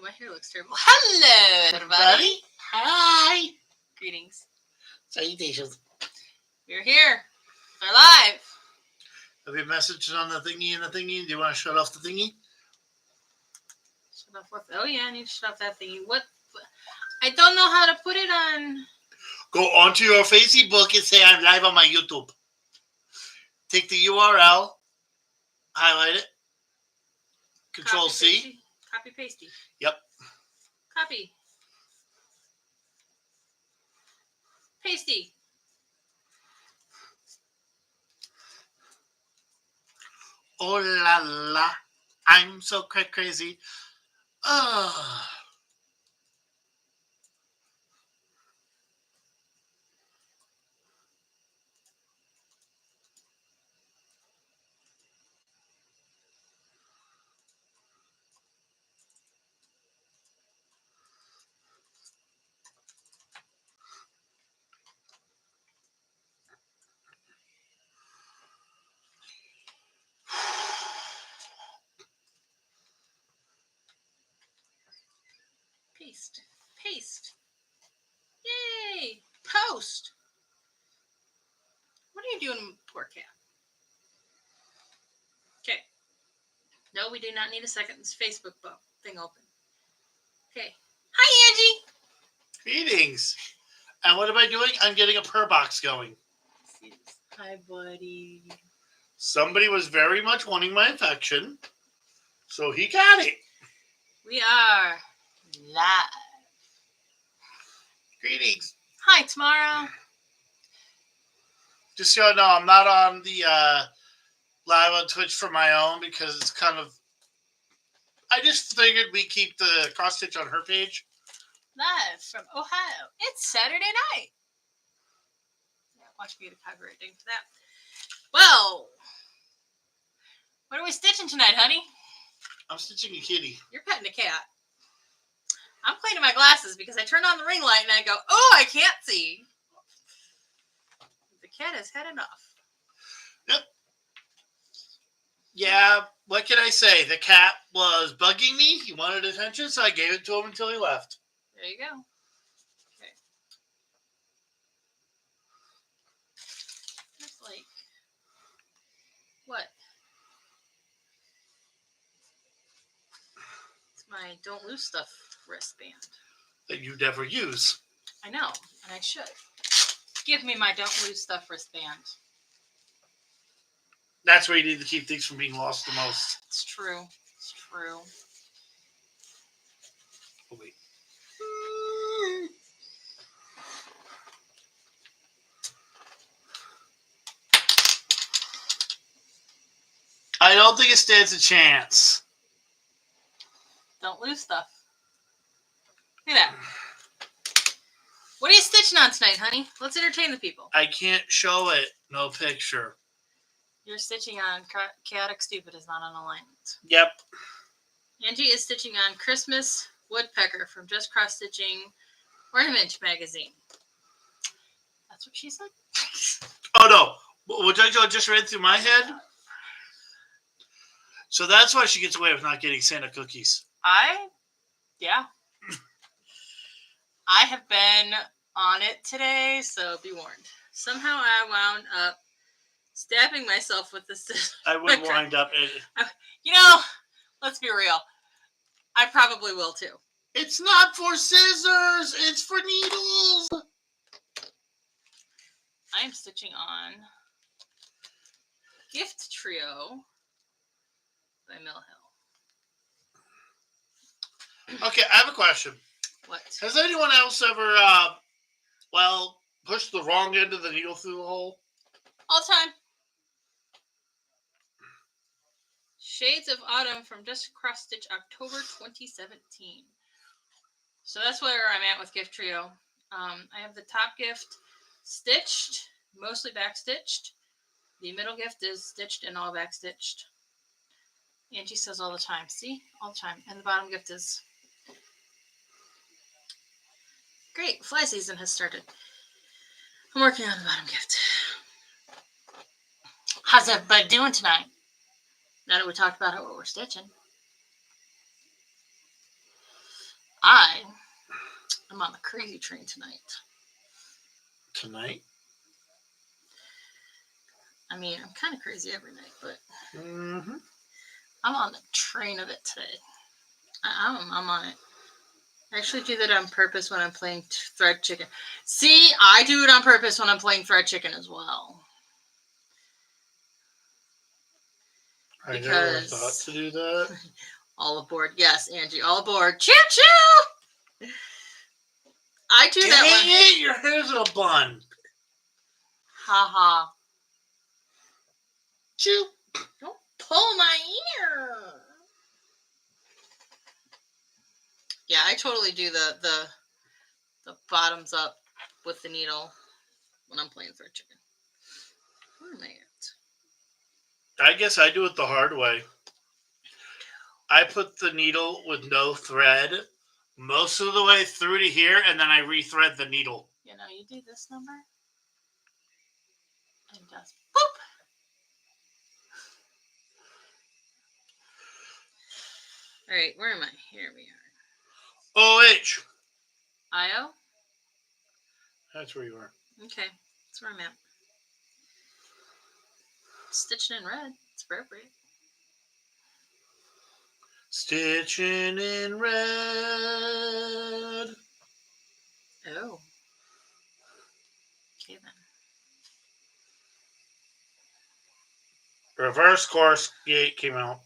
my hair looks terrible. Hello, everybody. Hi. Greetings. Salutations. We're here. We're live. Have you messaged on the thingy and the thingy? Do you want to shut off the thingy? Shut off what? Oh, yeah, I need to shut off that thingy. What? I don't know how to put it on. Go onto your Facebook and say I'm live on my YouTube. Take the URL, highlight it, Control C. Copy pasty. Yep. Copy. Pasty. Oh la la, I'm so crazy. Ugh. Paste. Paste. Yay. Post. What are you doing, poor cat? Okay. No, we do not need a second. This Facebook thing open. Okay. Hi, Angie. Greetings. And what am I doing? I'm getting a purr box going. Hi, buddy. Somebody was very much wanting my affection, so he got it. We are live. Greetings. Hi, Tamara. Just so you know, I'm not on the live on Twitch for my own because it's kind of... I just figured we keep the cross stitch on her page. Live from Ohio. It's Saturday night. Yeah, watch me get a copyright ding for that. Well, what are we stitching tonight, honey? I'm stitching a kitty. You're petting a cat. I'm cleaning my glasses because I turn on the ring light and I go, oh, I can't see. The cat has had enough. Yep. Yeah, what can I say? The cat was bugging me. He wanted attention, so I gave it to him until he left. There you go. Okay. That's like, what? It's my Don't Lose Stuff wristband. That you never use. I know, and I should. Give me my Don't Lose Stuff wristband. That's where you need to keep things from being lost the most. It's true. It's true. Oh, wait. I don't think it stands a chance. Don't lose stuff. Look at that. What are you stitching on tonight, honey? Let's entertain the people. I can't show it. No picture. You're stitching on Chaotic Stupid is not on alignment. Yep. Angie is stitching on Christmas Woodpecker from Just Cross Stitching Ornament Magazine. That's what she said? Oh, no. What I just read through my head? So that's why she gets away with not getting Santa cookies. Yeah. I have been on it today, so be warned. Somehow I wound up stabbing myself with this. I would wind up... You know, let's be real. I probably will too. It's not for scissors. It's for needles. I am stitching on Gift Trio by Mill Hill. Okay, I have a question. What? Has anyone else ever, pushed the wrong end of the needle through the hole? All the time. Shades of Autumn from Just Cross Stitch, October 2017. So that's where I'm at with Gift Trio. I have the top gift stitched, mostly back stitched. The middle gift is stitched and all back stitched. Angie says all the time. See? All the time. And the bottom gift is great. Fly season has started. I'm working on the bottom gift. How's everybody doing tonight? Now that we talked about what we're stitching. I am on the crazy train tonight. Tonight? I mean, I'm kind of crazy every night, but Mm-hmm. I'm on the train of it today. I'm on it. I actually do that on purpose when I'm playing Thread Chicken. See, I do it on purpose when I'm playing Thread Chicken as well. I never thought to do that. All aboard. Yes, Angie, all aboard. Choo choo! I do that Dang one. it, your hair's in a bun. Ha ha. Choo. Don't pull my ear. Yeah, I totally do the bottoms up with the needle when I'm playing Thread Chicken. Where am I at? I guess I do it the hard way. I put the needle with no thread most of the way through to here, and then I rethread the needle. You know, you do this number, and just boop. All right, where am I? Here we are. OH. IO? That's where you are. Okay, that's where I'm at. Stitching in red. It's appropriate. Stitching in red. Oh. Okay then. Reverse course gate came out.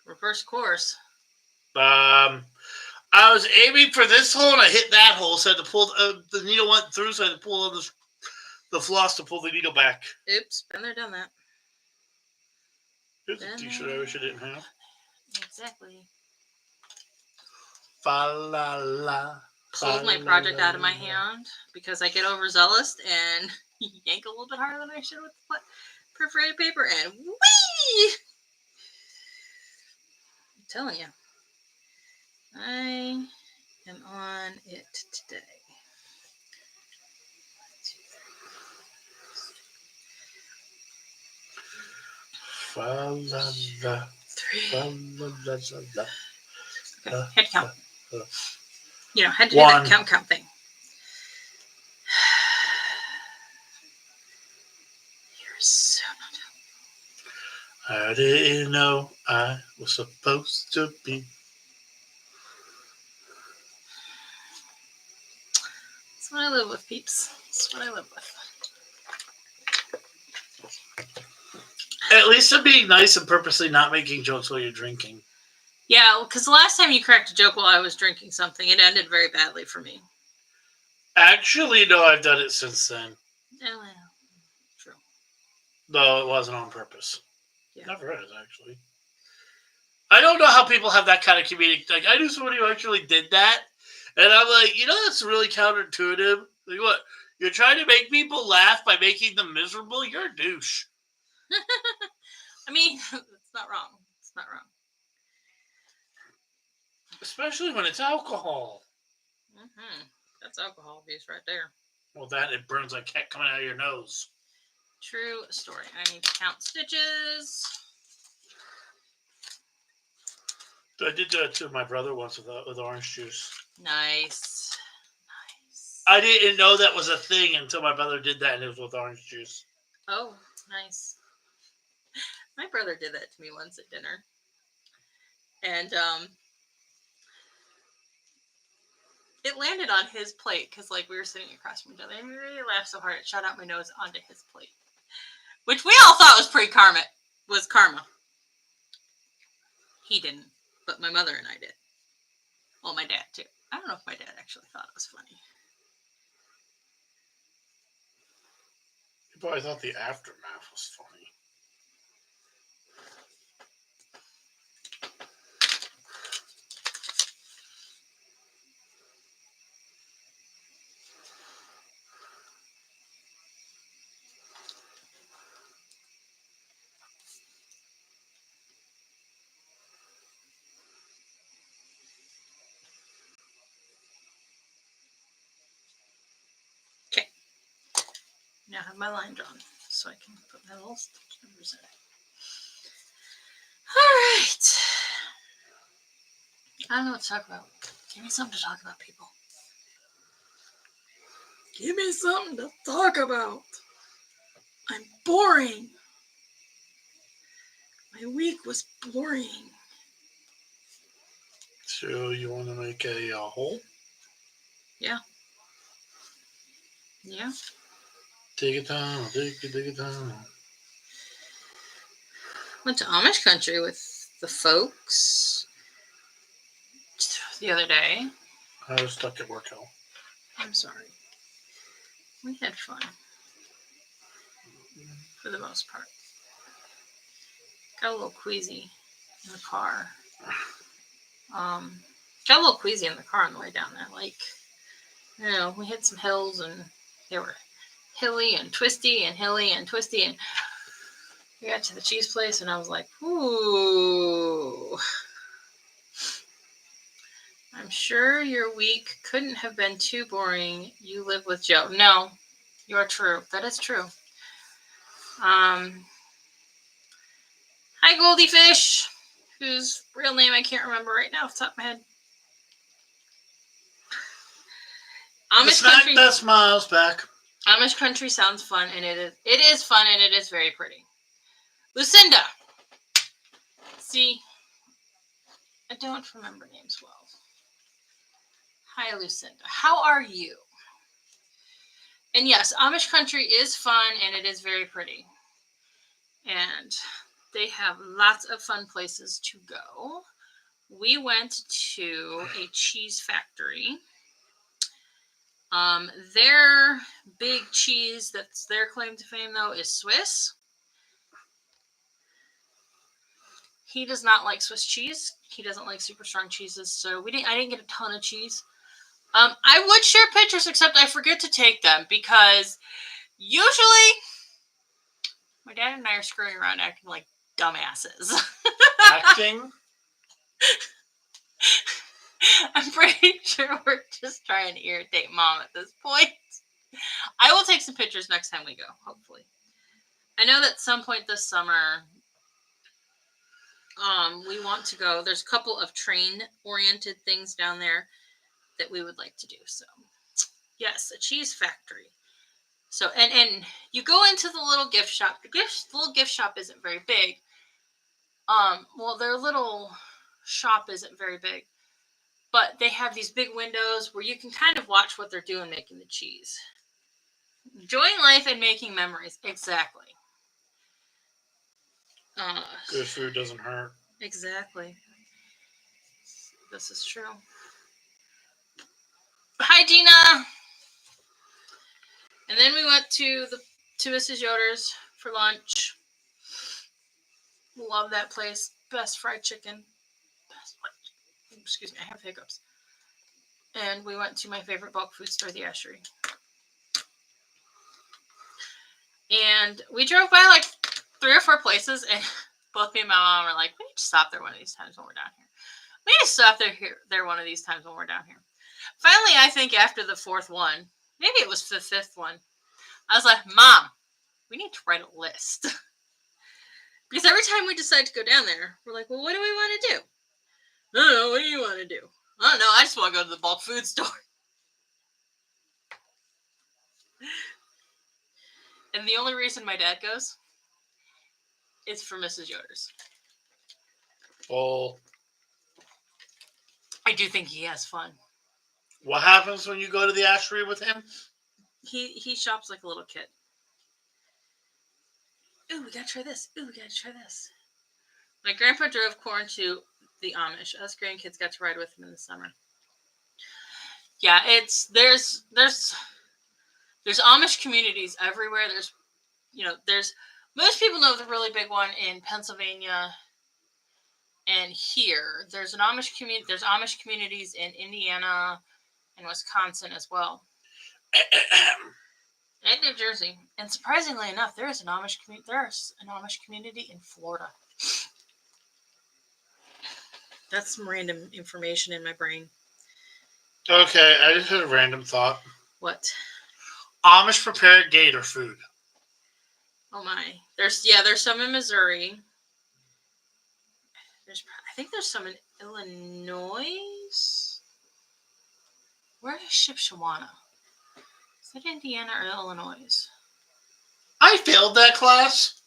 Reverse course. I was aiming for this hole and I hit that hole, so I had to pull the needle went through, so I had to pull on the floss to pull the needle back. Oops, been there, done that. Here's a t-shirt I wish I didn't have. Exactly. Fa la la. Pulled my project out of my hand because I get overzealous and yank a little bit harder than I should with the perforated paper, and whee! I'm telling you, I am on it today. Fa la la. Fa la la la. Okay, head count. You know, had to do One. that count thing. You're so not helpful. I didn't know I was supposed to be. That's what I live with, peeps. That's what I live with. At least I'm being nice and purposely not making jokes while you're drinking. Yeah, because the last time you cracked a joke while I was drinking something, it ended very badly for me. Actually, no, I've done it since then. Yeah, well, true. Though it wasn't on purpose. Yeah. Never is, actually. I don't know how people have that kind of comedic. Like, I knew somebody who actually did that, and I'm like, you know, that's really counterintuitive. Like, what? You're trying to make people laugh by making them miserable? You're a douche. I mean, it's not wrong. It's not wrong. Especially when it's alcohol. Mm-hmm. That's alcohol abuse right there. Well, that, it burns like heck coming out of your nose. True story. I need to count stitches. I did that to my brother once with orange juice. Nice. Nice. I didn't know that was a thing until my brother did that, and it was with orange juice. Oh, nice. My brother did that to me once at dinner. And it landed on his plate because, like, we were sitting across from each other, and we really laughed so hard it shot out my nose onto his plate, which we all thought was pretty karma. Was karma. He didn't, but my mother and I did. Well, my dad too. I don't know if my dad actually thought it was funny. You probably thought the aftermath was funny. Now I have my line drawn so I can put my little stitch numbers in. All right. I don't know what to talk about. Give me something to talk about, people. Give me something to talk about. I'm boring. My week was boring. So you want to make a hole? Yeah. Yeah. Dig it down, dig it down. Went to Amish country with the folks the other day. I was stuck at work, Hell. I'm sorry. We had fun. For the most part. Got a little queasy in the car. Got a little queasy in the car on the way down there. Like, you know, we hit some hills and they were hilly and twisty and hilly and twisty. And we got to the cheese place and I was like, ooh. I'm sure your week couldn't have been too boring. You live with Joe. No, you are true. That is true. Hi, Goldie Fish, whose real name I can't remember right now off the top of my head. Amish country. That smiles back. Amish country sounds fun, and it is fun, and it is very pretty. Lucinda. See, I don't remember names well. Hi, Lucinda. How are you? And yes, Amish country is fun, and it is very pretty. And they have lots of fun places to go. We went to a cheese factory. Their big cheese that's their claim to fame, though, is Swiss. He does not like Swiss cheese. He doesn't like super strong cheeses, so I didn't get a ton of cheese. I would share pictures, except I forget to take them because usually my dad and I are screwing around acting like dumbasses. Acting? I'm pretty sure we're just trying to irritate Mom at this point. I will take some pictures next time we go, hopefully. I know that some point this summer, we want to go. There's a couple of train-oriented things down there that we would like to do. So, yes, a cheese factory. So, and you go into the little gift shop. The little gift shop isn't very big. Well, their little shop isn't very big. But they have these big windows where you can kind of watch what they're doing making the cheese. Enjoying life and making memories. Exactly. Good food doesn't hurt. Exactly. This is true. Hi, Gina. And then we went to Mrs. Yoder's for lunch. Love that place. Best fried chicken. Excuse me, I have hiccups. And we went to my favorite bulk food store, the Ashery. And we drove by like 3 or 4 places, and both me and my mom were like, we need to stop there one of these times when we're down here. We need to stop there one of these times when we're down here. Finally, I think after the 4th one, maybe it was the 5th one, I was like, Mom, we need to write a list. Because every time we decide to go down there, we're like, well, what do we want to do? I don't know. What do you want to do? I don't know. I just want to go to the bulk food store. And the only reason my dad goes is for Mrs. Yoder's. Well, I do think he has fun. What happens when you go to the Ashery with him? He shops like a little kid. Ooh, we gotta try this. Ooh, we gotta try this. My grandpa drove corn to the Amish. Us grandkids got to ride with him in the summer. Yeah, there's Amish communities everywhere. There's most people know the really big one in Pennsylvania and here. There's an Amish community. There's Amish communities in Indiana and Wisconsin as well. And New Jersey. And surprisingly enough, there's an Amish community in Florida. That's some random information in my brain. Okay, I just had a random thought. What? Amish prepared gator food. Oh my. There's some in Missouri. I think there's some in Illinois. Where is Shipshawana? Is it Indiana or Illinois? I failed that class.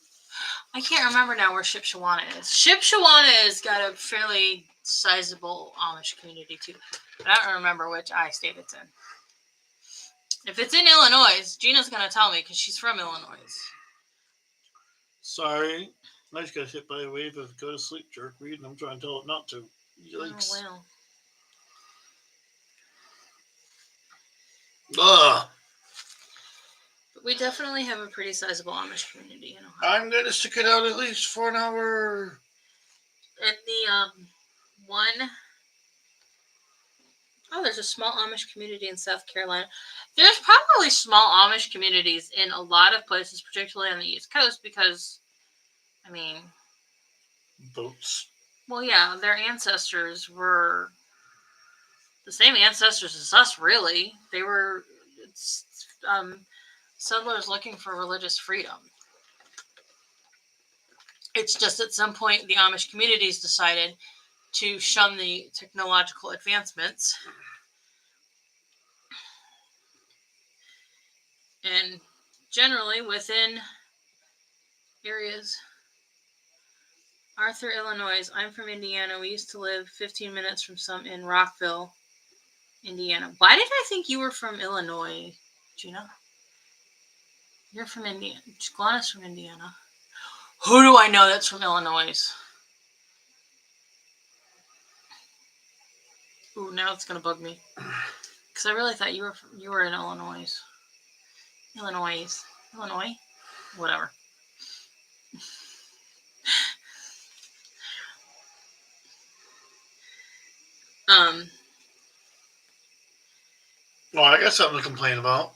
I can't remember now where Shipshawana is. Shipshawana has got a fairly sizable Amish community too. But I don't remember which I-state it's in. If it's in Illinois, Gina's going to tell me because she's from Illinois. Sorry. I just got hit by a wave of go to sleep jerkweed, and I'm trying to tell it not to. Yikes. Oh, well. Ugh. But we definitely have a pretty sizable Amish community in Ohio. I'm going to stick it out at least for an hour. And the there's a small Amish community in South Carolina. There's probably small Amish communities in a lot of places, particularly on the East Coast, because, I mean... Boats. Well, yeah, their ancestors were the same ancestors as us, really. They were settlers looking for religious freedom. It's just at some point the Amish communities decided to shun the technological advancements. And generally within areas... Arthur, Illinois. I'm from Indiana. We used to live 15 minutes from some in Rockville, Indiana. Why did I think you were from Illinois, Gina? You're from Indiana. Glenna's from Indiana. Who do I know that's from Illinois? Ooh, now it's gonna bug me because I really thought you were in Illinois. Illinois, whatever. Well, I got something to complain about.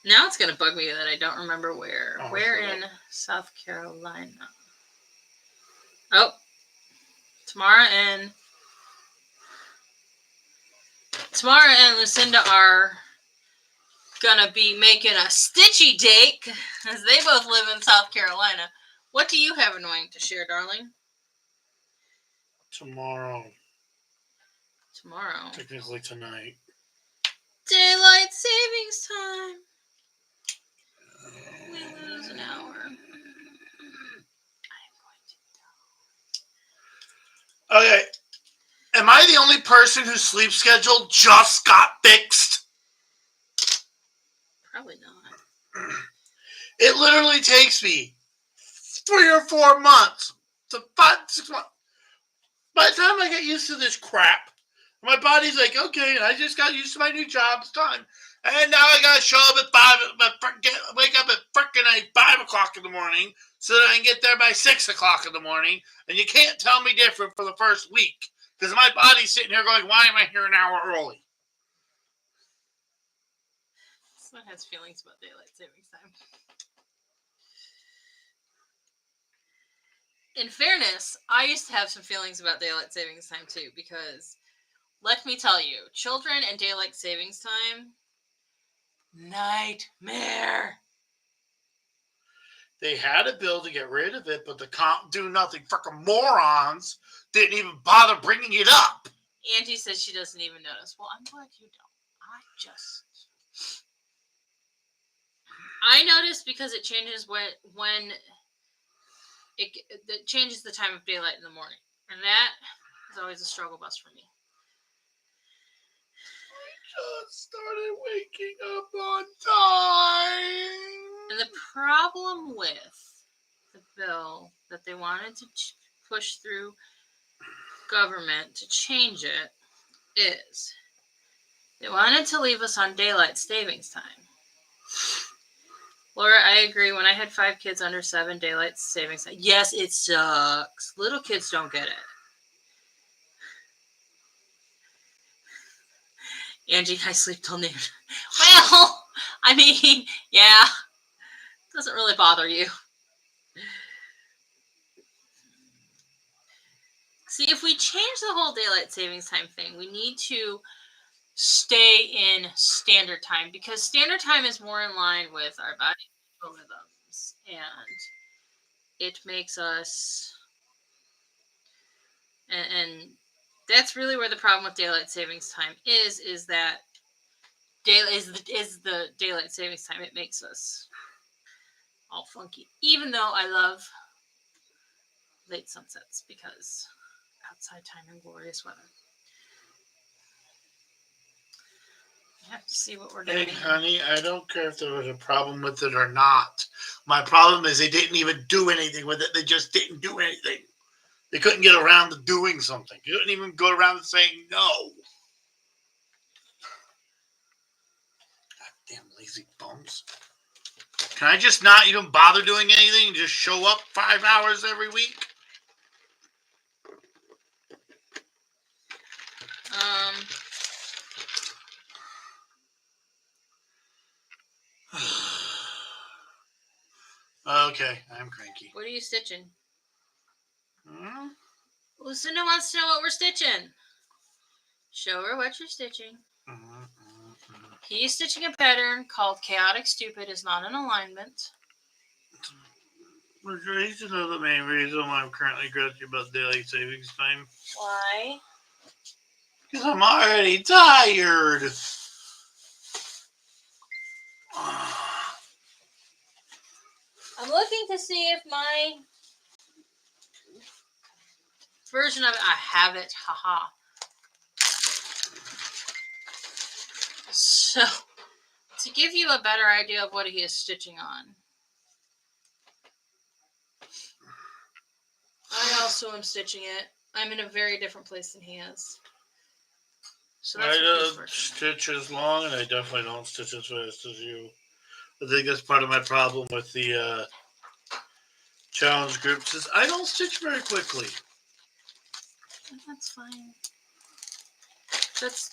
Now it's going to bug me that I don't remember where. Oh, where in South Carolina? Oh, Tamara and Lucinda are going to be making a stitchy date as they both live in South Carolina. What do you have annoying to share, darling? Tomorrow. Tomorrow. Technically tonight. Daylight savings time. We lose an hour. I'm going to. Okay. Am I the only person whose sleep schedule just got fixed? Probably not. It literally takes me 3 or 4 months to 5, 6 months. By the time I get used to this crap, my body's like, okay, I just got used to my new job. It's time. And now I got to show up at wake up at frickin' 5 o'clock in the morning so that I can get there by 6 o'clock in the morning. And you can't tell me different for the first week because my body's sitting here going, why am I here an hour early? Someone has feelings about daylight savings time. In fairness, I used to have some feelings about daylight savings time too, because let me tell you, children and daylight savings time, nightmare. They had a bill to get rid of it, but the do nothing frickin' morons didn't even bother bringing it up. Angie says she doesn't even notice. Well, I'm glad you don't. I notice because it changes when it changes the time of daylight in the morning, and that is always a struggle bus for me. I just started waking up on time. And the problem with the bill that they wanted to push through government to change it is they wanted to leave us on daylight savings time. Laura, I agree. When I had 5 kids under 7, daylight savings time. Yes, it sucks. Little kids don't get it. Angie, I sleep till noon. Well, I mean, yeah. It doesn't really bother you. See, if we change the whole daylight savings time thing, we need to stay in standard time because standard time is more in line with our body rhythms, and it makes us and that's really where the problem with daylight savings time is that is the daylight savings time. It makes us all funky. Even though I love late sunsets because outside time and glorious weather. I have to see what we're doing. Hey, honey, I don't care if there was a problem with it or not. My problem is they didn't even do anything with it. They just didn't do anything. They couldn't get around to doing something. They couldn't even go around to saying no. Damn lazy bums. Can I just not even bother doing anything and just show up 5 hours every week? Okay, I'm cranky. What are you stitching? Hmm? Lucinda wants to know what we're stitching. Show her what you're stitching. He's stitching a pattern called Chaotic Stupid is not in alignment. He's another main reason why I'm currently grouchy about daylight savings time. Why? Because I'm already tired. I'm looking to see if my version of it, I have it, haha. So, to give you a better idea of what he is stitching on, I also am stitching it. I'm in a very different place than he is. So that's I what he's don't working stitch as long, and I definitely don't stitch as fast as you. I think that's part of my problem with the challenge groups is I don't stitch very quickly. That's fine. That's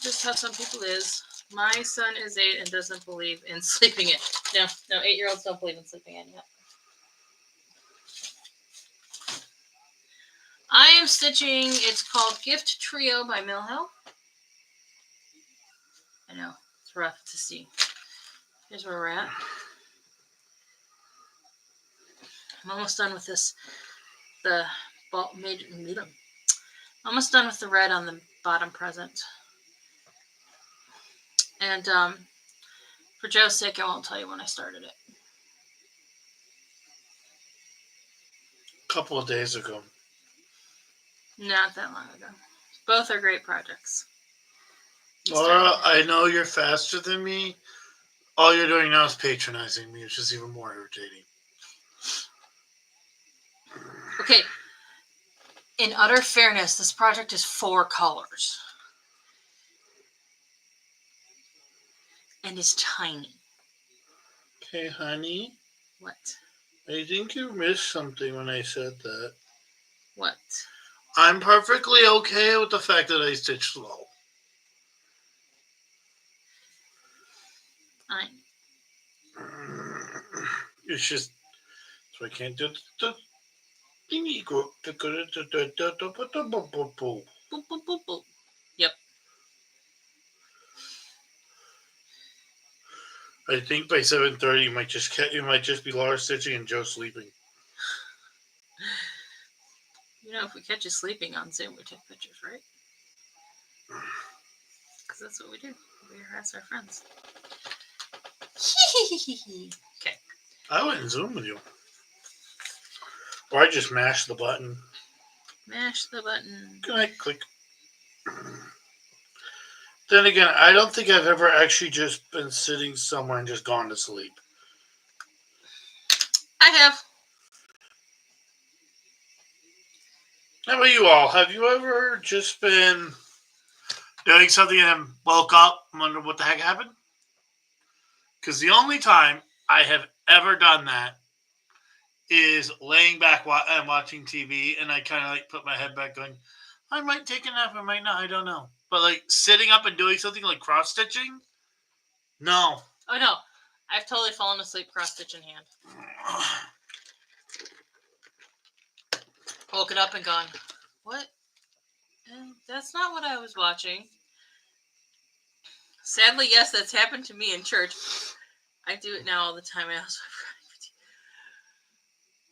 just how some people is. My son is 8 and doesn't believe in sleeping in. No, 8-year-olds don't believe in sleeping in yet. I am stitching, it's called Gift Trio by Mill Hill. I know, it's rough to see. Here's where we're at. I'm almost done with this. Almost done with the red on the bottom present. And for Joe's sake, I won't tell you when I started it. A couple of days ago. Not that long ago. Both are great projects. Laura, I know you're faster than me. All you're doing now is patronizing me, which is even more irritating. Okay. In utter fairness, this project is 4 colors. And is tiny. Okay, honey. What? I think you missed something when I said that. What? I'm perfectly okay with the fact that I stitch slow. It's just so I can't do the thingy group. Yep. I think by 7:30 you might just be Laura stitching and Joe sleeping. You know, if we catch you sleeping on Zoom, we take pictures, right? Because that's what we do. We harass our friends. Okay. I wouldn't Zoom with you. Or I just mash the button. Mash the button. Can I click? Then again, I don't think I've ever actually just been sitting somewhere and just gone to sleep. I have. How about you all? Have you ever just been doing something and then woke up and wondered what the heck happened? Because the only time I have ever done that is laying back and watching TV, and I kind of like put my head back going, I might take a nap, I might not, I don't know. But like sitting up and doing something like cross-stitching? No. Oh, no. I've totally fallen asleep cross-stitch in hand. Woken up and gone, what? That's not what I was watching. Sadly, yes, that's happened to me in church. I do it now all the time.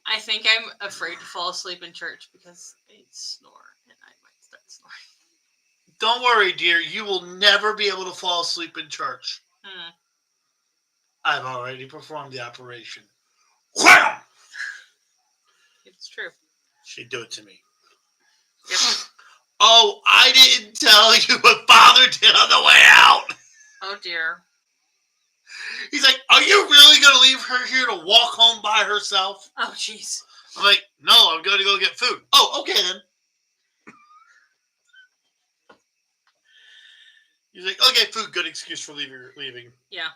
I think I'm afraid to fall asleep in church because I snore and I might start snoring. Don't worry, dear. You will never be able to fall asleep in church. Hmm. I've already performed the operation. Wham! It's true. She'd do it to me. Yep. Oh, I didn't tell you what Father did on the way out. Oh dear. He's like, are you really going to leave her here to walk home by herself? Oh jeez. I'm like, no, I'm going to go get food. Oh, okay then. He's like, okay, food, good excuse for leaving. Yeah.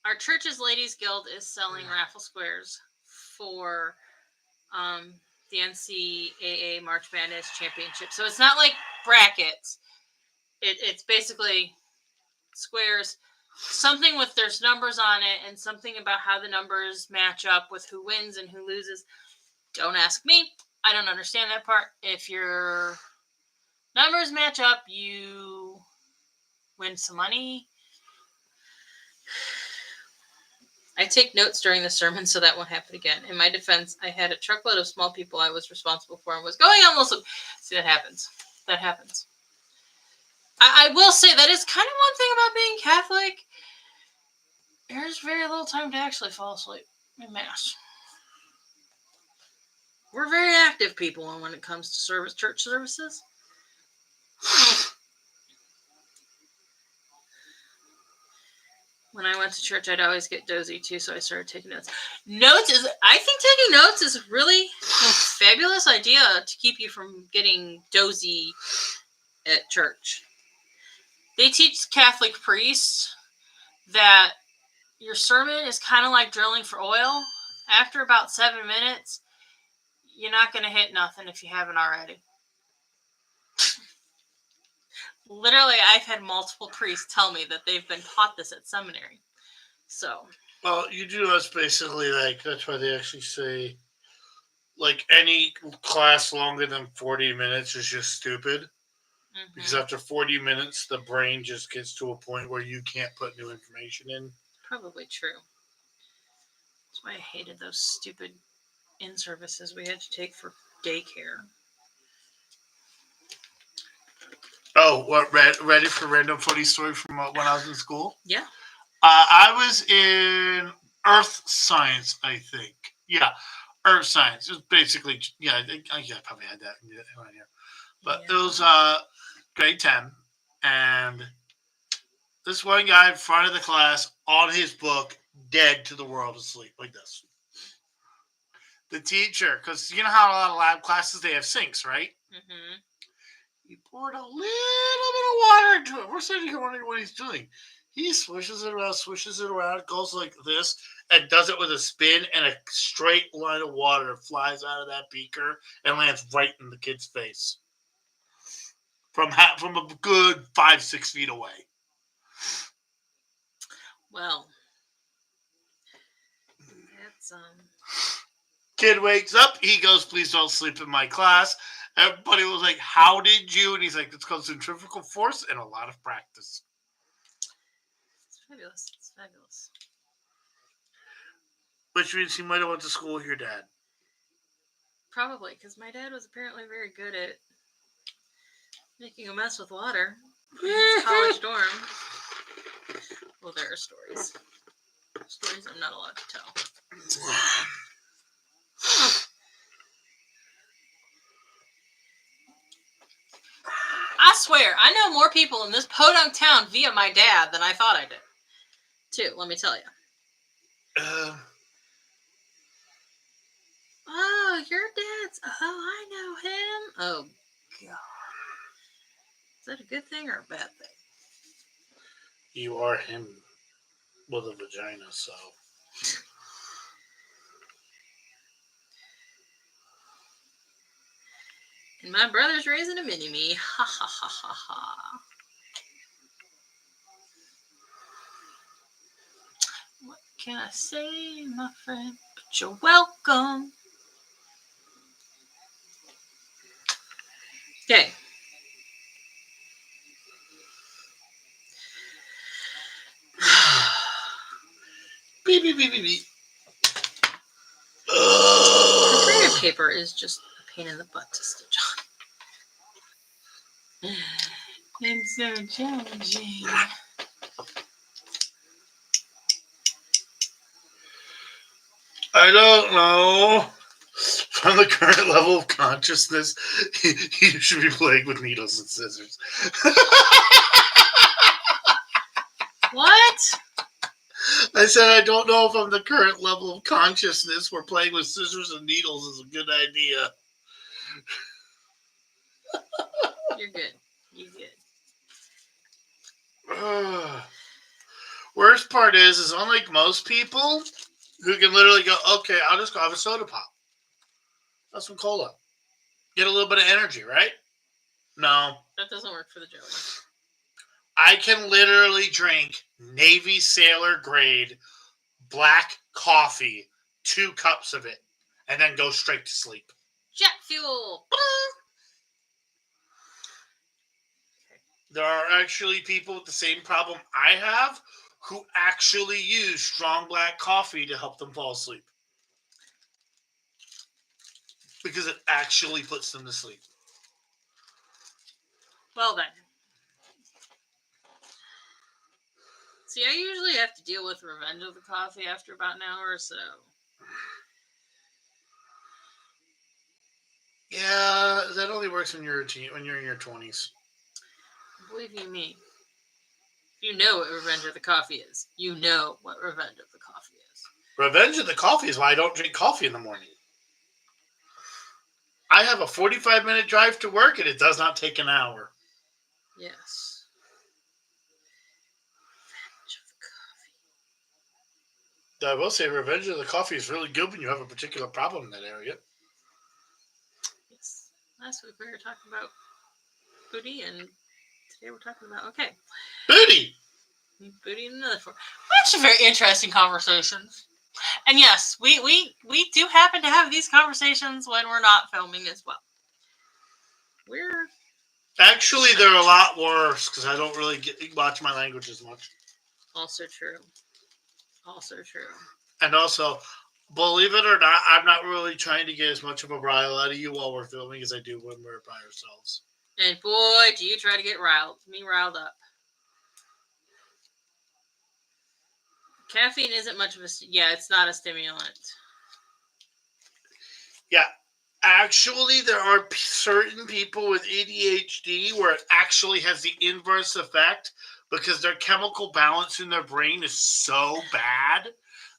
Our church's Ladies Guild is selling raffle squares for the NCAA March Madness Championship. So it's not like brackets. It's basically squares, something with there's numbers on it and something about how the numbers match up with who wins and who loses. Don't ask me. I don't understand that part. If your numbers match up, you win some money. I take notes during the sermon, so that won't happen again. In my defense, I had a truckload of small people I was responsible for and was going almost. See, that happens. That happens. I will say that is kind of one thing about being Catholic. There's very little time to actually fall asleep in Mass. We're very active people when it comes to church services. When I went to church, I'd always get dozy too, so I started taking notes. I think taking notes is a really fabulous idea to keep you from getting dozy at church. They teach Catholic priests that your sermon is kind of like drilling for oil. After about 7 minutes, you're not going to hit nothing if you haven't already. Literally, I've had multiple priests tell me that they've been taught this at seminary. So. Well, you do that's basically like, that's why they actually say, like, any class longer than 40 minutes is just stupid. Mm-hmm. Because after 40 minutes, the brain just gets to a point where you can't put new information in. Probably true. That's why I hated those stupid in-services we had to take for daycare. Oh, what? Ready for a random funny story from when I was in school? Yeah. I was in Earth Science, I think. Yeah, Earth Science. It was basically, I probably had that in here. But it was grade 10, and this one guy in front of the class on his book, dead to the world asleep, like this. The teacher, because you know how a lot of lab classes, they have sinks, right? Mm-hmm. He poured a little bit of water into it. We're sitting here wondering what he's doing. He swishes it around, goes like this, and does it with a spin, and a straight line of water flies out of that beaker and lands right in the kid's face. From a good 5-6 feet away. Well, that's Kid wakes up. He goes, "Please don't sleep in my class." Everybody was like, "How did you?" And he's like, "It's called centrifugal force and a lot of practice." It's fabulous. It's fabulous. Which means he might have went to school with your dad. Probably, because my dad was apparently very good at making a mess with water in his college dorm. Well, there are stories. Stories I'm not allowed to tell. I swear, I know more people in this podunk town via my dad than I thought I did. Too, let me tell you. Oh, your dad's... Oh, I know him. Oh, God. Is that a good thing or a bad thing? You are him with a vagina, so... And my brother's raising a mini-me. Ha, ha, ha, ha, ha. What can I say, my friend? But you're welcome. Okay. Beep, beep, beep, beep, beep. Creative paper is just a pain in the butt to stitch on. It's so challenging. I don't know. From the current level of consciousness, you should be playing with needles and scissors. What? I said I don't know if on the current level of consciousness where playing with scissors and needles is a good idea. You're good. You good. Worst part is unlike most people who can literally go, okay, I'll just go have a soda pop. Have some cola. Get a little bit of energy, right? No. That doesn't work for the Joey. I can literally drink Navy Sailor grade black coffee, 2 cups of it, and then go straight to sleep. Jet fuel. There are actually people with the same problem I have who actually use strong black coffee to help them fall asleep. Because it actually puts them to sleep. Well then. See, I usually have to deal with Revenge of the Coffee after about an hour or so. Yeah, that only works when you're in your 20s. Believe you me. You know what Revenge of the Coffee is. You know what Revenge of the Coffee is. Revenge of the Coffee is why I don't drink coffee in the morning. I have a 45-minute drive to work, and it does not take an hour. Yes. Revenge of the Coffee. I will say Revenge of the Coffee is really good when you have a particular problem in that area. Yes. Last week we were talking about booty, and today we're talking about, okay. Booty! Booty in another form. Actually, very interesting conversations. And yes, we do happen to have these conversations when we're not filming as well. Actually, they're a lot worse because I don't really watch my language as much. Also true. And also, believe it or not, I'm not really trying to get as much of a rile out of you while we're filming as I do when we're by ourselves. And boy, do you try to get riled up. Caffeine isn't much of a... Yeah, it's not a stimulant. Yeah. Actually, there are certain people with ADHD where it actually has the inverse effect because their chemical balance in their brain is so bad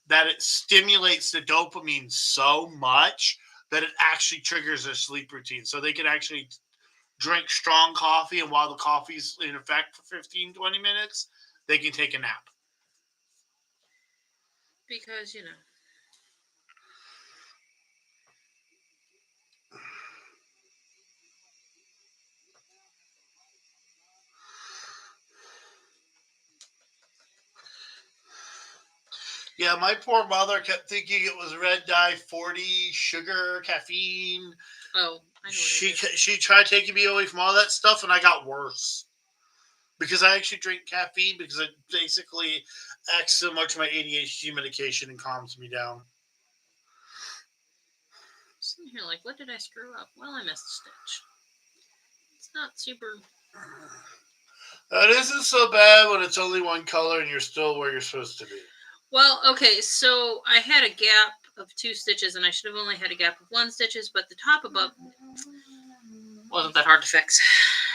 that it stimulates the dopamine so much that it actually triggers their sleep routine. So they can actually drink strong coffee, and while the coffee's in effect for 15, 20 minutes, they can take a nap. Because, you know. Yeah, my poor mother kept thinking it was red dye 40 sugar caffeine. Oh, I know what she tried taking me away from all that stuff, and I got worse because I actually drink caffeine because it basically acts similar to my ADHD medication and calms me down. I'm sitting here like, what did I screw up? Well, I missed a stitch. It's not super. That isn't so bad when it's only one color and you're still where you're supposed to be. Well, okay, so I had a gap of 2 stitches, and I should have only had a gap of 1 stitches, but the top above wasn't that hard to fix.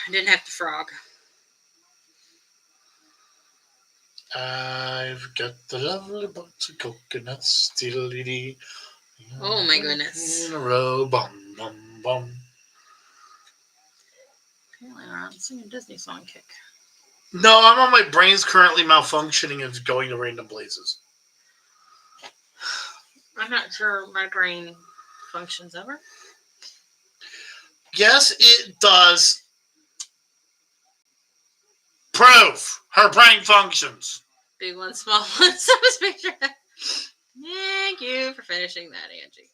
I didn't have to frog. I've got the lovely box of coconuts, diddly-dee. Oh my goodness. In a row, bum, bum, bum. Apparently I'm singing a Disney song kick. No, I'm on my brain's currently malfunctioning and going to random places. I'm not sure my brain functions ever. Yes, it does. Proof. Her brain functions. Big one, small one. So this picture. Thank you for finishing that, Angie.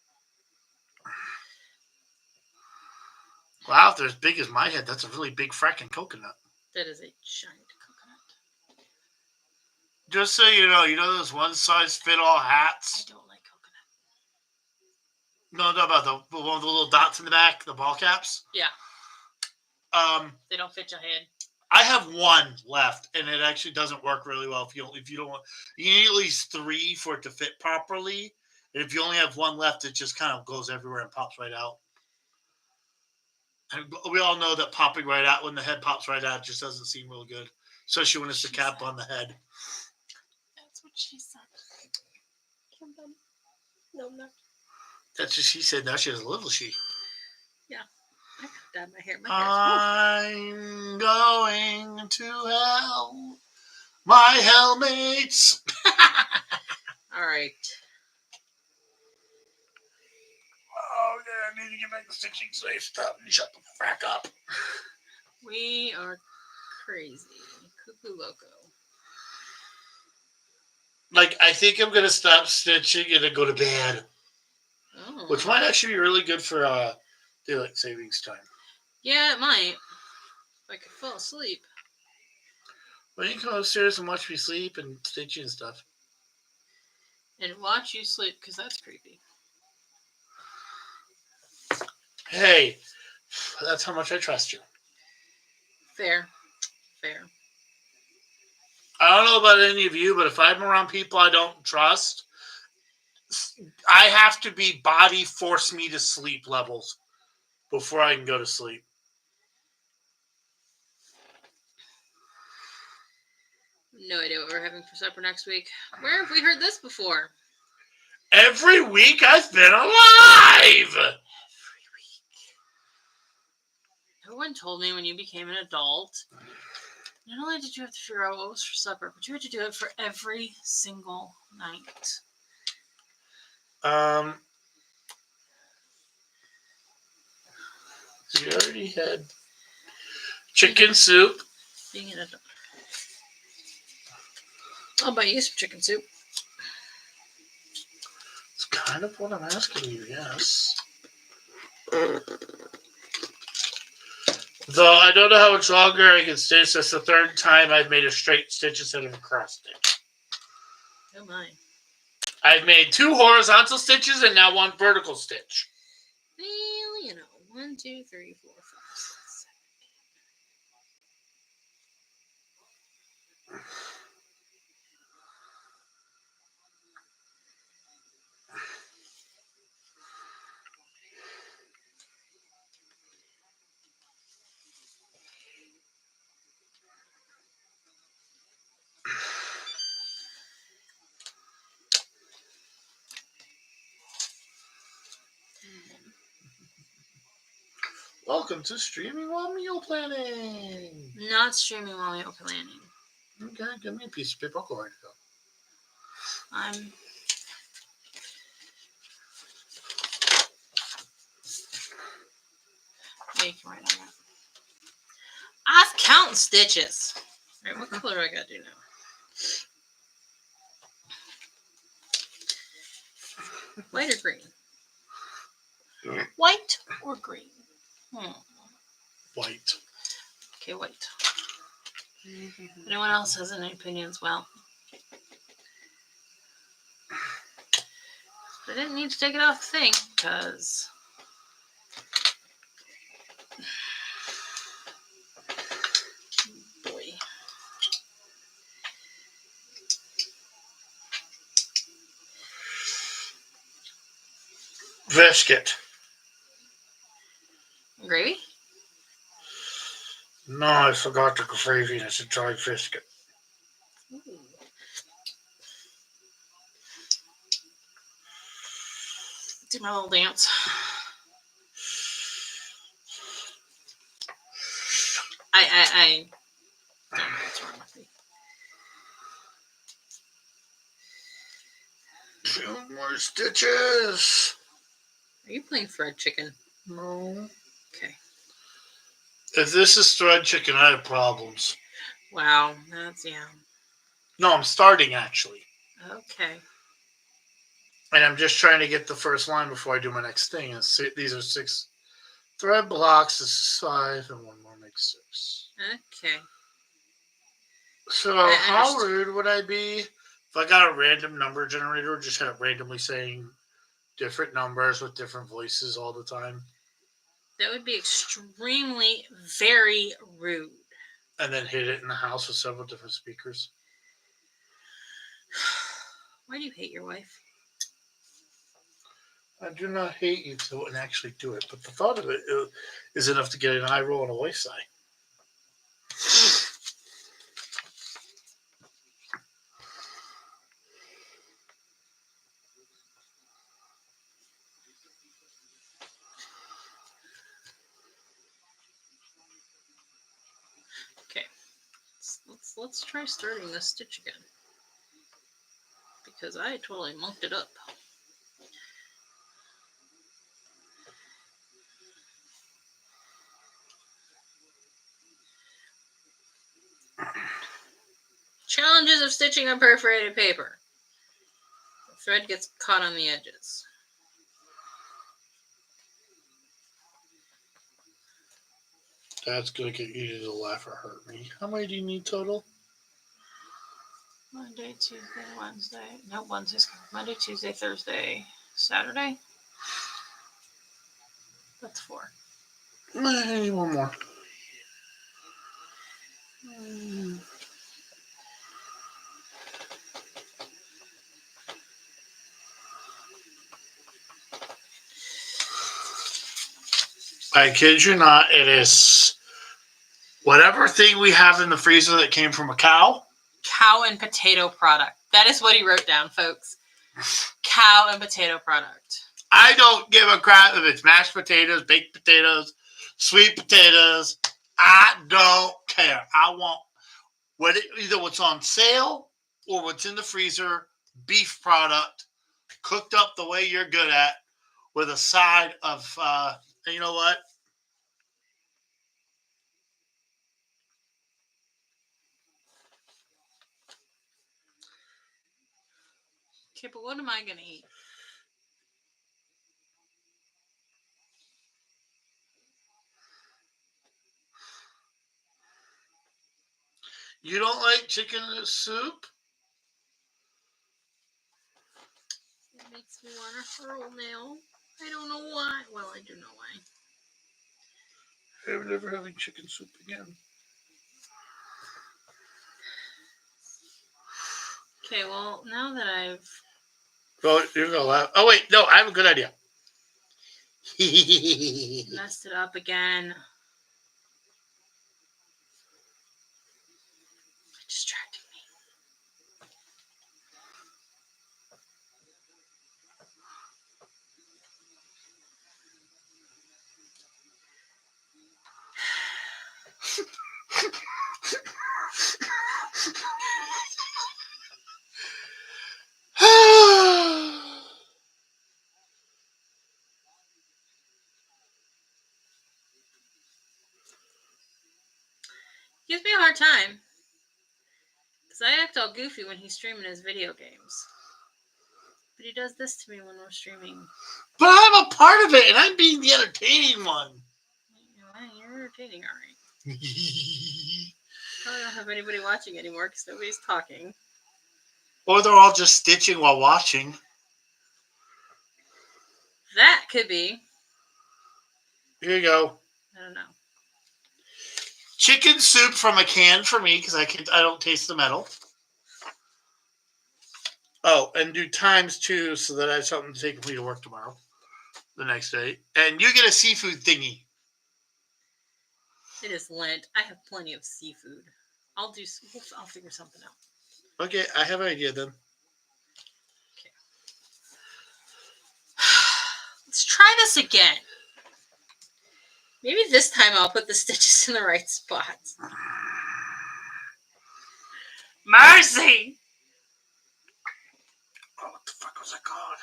Wow, if they're as big as my head, that's a really big fracking coconut. That is a giant coconut. Just so you know those one-size-fit-all hats? I don't like coconut. No, about the one with the little dots in the back, the ball caps? Yeah. They don't fit your head. I have one left, and it actually doesn't work really well. If you don't want, you need at least 3 for it to fit properly. And if you only have one left, it just kind of goes everywhere and pops right out. And we all know that popping right out when the head pops right out just doesn't seem real good, especially when it's the cap on the head. That's what she said. No, I'm not. That's what she said. Now she has a little she. Yeah, I got dyed my hair. I'm going to hell. My hellmates. All right. Oh, yeah, I need to get back to stitching safe stuff and shut the frack up. We are crazy. Cuckoo loco. Like, I think I'm going to stop stitching and then go to bed. Oh. Which might actually be really good for daylight savings time. Yeah, it might. If I could fall asleep. Well, you can come upstairs and watch me sleep and stitch and stuff. And watch you sleep, because that's creepy. Hey, that's how much I trust you. Fair. I don't know about any of you, but if I'm around people I don't trust, I have to be body force me to sleep levels before I can go to sleep. No idea what we're having for supper next week. Where have we heard this before? Every week I've been alive! Every week. No one told me when you became an adult, not only did you have to figure out what was for supper, but you had to do it for every single night. You already had chicken soup. Being an adult. I'll buy you some chicken soup. It's kind of what I'm asking you, yes. Though I don't know how much longer I can stitch. That's the 3rd time I've made a straight stitch instead of a cross stitch. Oh my. I've made 2 horizontal stitches and now 1 vertical stitch. Well, you know, 1, 2, 3, 4, 5, 6, 7, 8. Welcome to Streaming While Meal Planning. Not streaming while meal planning. Okay, give me a piece of paper. I'll go right to go. I'm making right on that. I was counting stitches. All right, what color do I gotta do now? White or green? White or green? White. Okay, white. If anyone else has any opinions, well, I didn't need to take it off the thing, because boy. Biscuit. Gravy? No, I forgot the gravy. It's a dry biscuit. Ooh. Do my little dance. I don't know what's wrong with me. 2 more stitches. Are you playing fried chicken? No. Okay. If this is thread chicken, I have problems. Wow, that's, yeah. No, I'm starting actually. Okay. And I'm just trying to get the first line before I do my next thing. These are 6 thread blocks. This is 5, and 1 more makes 6. Okay. So I how understand. rude would I be if I got a random number generator, just had it randomly saying different numbers with different voices all the time? That would be extremely, very rude. And then hid it in the house with several different speakers. Why do you hate your wife? I do not hate you to and actually do it, but the thought of it is enough to get an eye roll and a waist sigh. Okay, let's try starting this stitch again, because I totally mucked it up. Challenges of stitching on perforated paper. The thread gets caught on the edges. That's going to get you to laugh or hurt me. How many do you need total? Monday, Tuesday, Wednesday. No, Wednesday's Monday, Tuesday, Thursday, Saturday. That's 4. I need one more. I kid you not, it is whatever thing we have in the freezer that came from a cow. Cow and potato product. That is what he wrote down, folks. Cow and potato product. I don't give a crap if it's mashed potatoes, baked potatoes, sweet potatoes. I don't care. I want either what's on sale or what's in the freezer, beef product, cooked up the way you're good at, with a side of, you know what? Okay, but what am I going to eat? You don't like chicken soup? It makes me want to hurl now. I don't know why. Well, I do know why. I'm never having chicken soup again. Okay, well, now that I've... Oh, you're going to laugh. Oh, wait. No, I have a good idea. messed it up again. It distracted me. Gives me a hard time. Because I act all goofy when he's streaming his video games. But he does this to me when we're streaming. But I'm a part of it, and I'm being the entertaining one. You're entertaining, all right. I don't have anybody watching anymore because nobody's talking. Or they're all just stitching while watching. That could be. Here you go. I don't know. Chicken soup from a can for me because I don't taste the metal. Oh, and do ×2 so that I have something to take with me to work tomorrow, the next day. And you get a seafood thingy. It is Lent. I have plenty of seafood. I'll figure something out. Okay, I have an idea then. Okay. Let's try this again. Maybe this time I'll put the stitches in the right spots. Mercy! Oh, what the fuck was that called?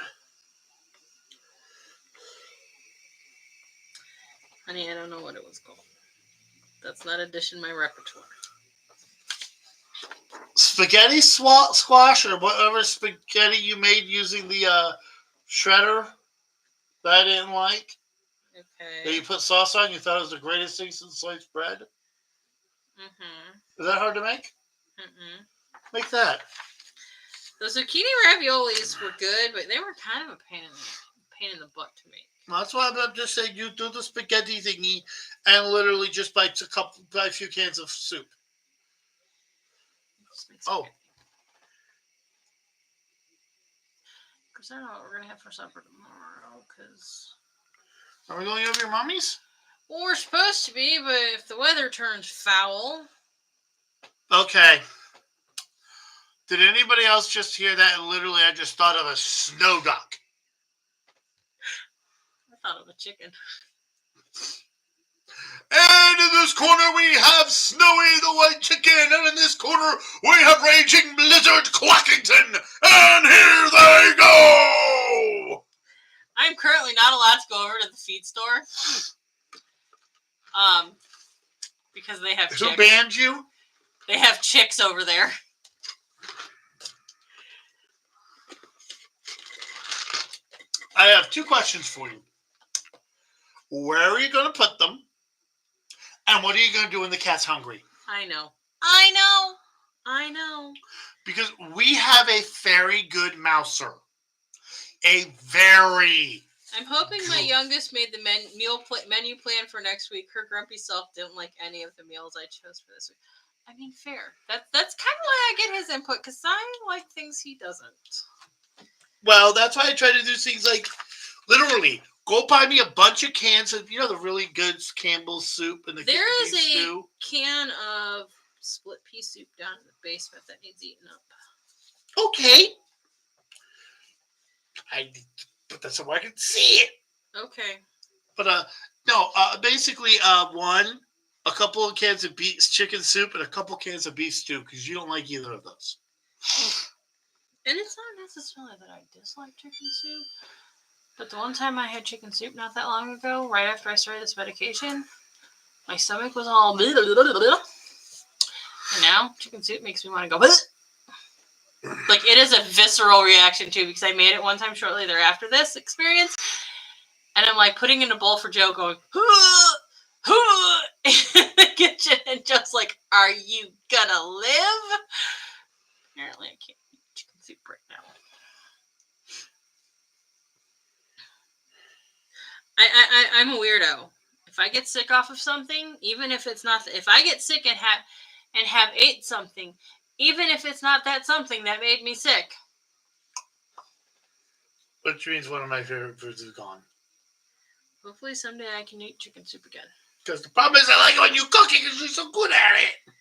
Honey, I don't know what it was called. That's not a dish in my repertoire. Spaghetti squash or whatever spaghetti you made using the shredder that I didn't like. Okay. That you put sauce on. You thought it was the greatest thing since sliced bread. Mm-hmm. Is that hard to make? Mm-mm. Make that. The zucchini raviolis were good, but they were kind of a pain in the butt to make. That's why I'm just saying you do the spaghetti thingy and literally just buy a few cans of soup. Oh. Because I don't know what we're going to have for supper tomorrow. Because Are we going over your mommy's? Well, we're supposed to be, but if the weather turns foul. Okay. Did anybody else just hear that? And literally, I just thought of a snow duck. I thought of a chicken. And in this corner, we have Snowy the White Chicken. And in this corner, we have Raging Blizzard Quackington. And here they go! I'm currently not allowed to go over to the feed store. Because they have chicks. Who banned you? They have chicks over there. I have two questions for you. Where are you going to put them? And what are you going to do when the cat's hungry? I know. Because we have a very good mouser. A very... I'm hoping my youngest made the menu plan for next week. Her grumpy self didn't like any of the meals I chose for this week. I mean, fair. That's kind of why I get his input, because I like things he doesn't. Well, that's why I try to do things like, literally, go buy me a bunch of cans of, the really good Campbell's soup and the There is a stew. can of split pea soup down in the basement that needs eaten up. Okay. I put that somewhere I can see it. Okay. But, basically, a couple of cans of chicken soup and a couple cans of beef stew, because you don't like either of those. And it's not necessarily that I dislike chicken soup, but the one time I had chicken soup not that long ago, right after I started this medication, my stomach was all blah, blah, blah, blah, blah. And now chicken soup makes me want to go blah. Like, it is a visceral reaction too, because I made it one time shortly thereafter this experience, and I'm like putting in a bowl for Joe, going in the kitchen, and just like, are you gonna live? Apparently I can't eat chicken soup right now. I'm a weirdo. If I get sick off of something, even if it's not, if I get sick and have ate something, even if it's not that something that made me sick. Which means one of my favorite foods is gone. Hopefully someday I can eat chicken soup again. Because the problem is I like it when you cook it because you're so good at it.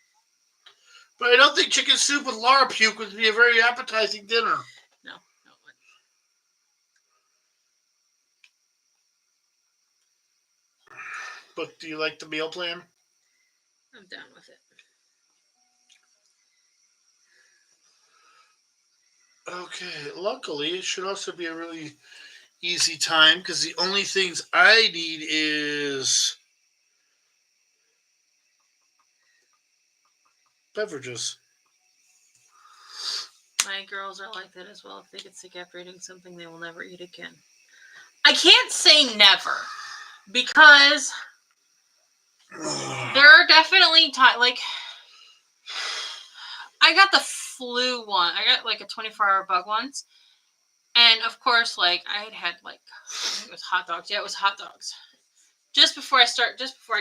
But I don't think chicken soup with Laura puke would be a very appetizing dinner. No. But do you like the meal plan? I'm down with it. Okay, luckily it should also be a really easy time because the only things I need is beverages. My girls are like that as well. If they get sick after eating something, they will never eat again. I can't say never, because there are definitely times, like, I got the flu one. I got like a 24-hour bug once. And of course, like, I had like, I think it was hot dogs. Yeah, it was hot dogs. Just before I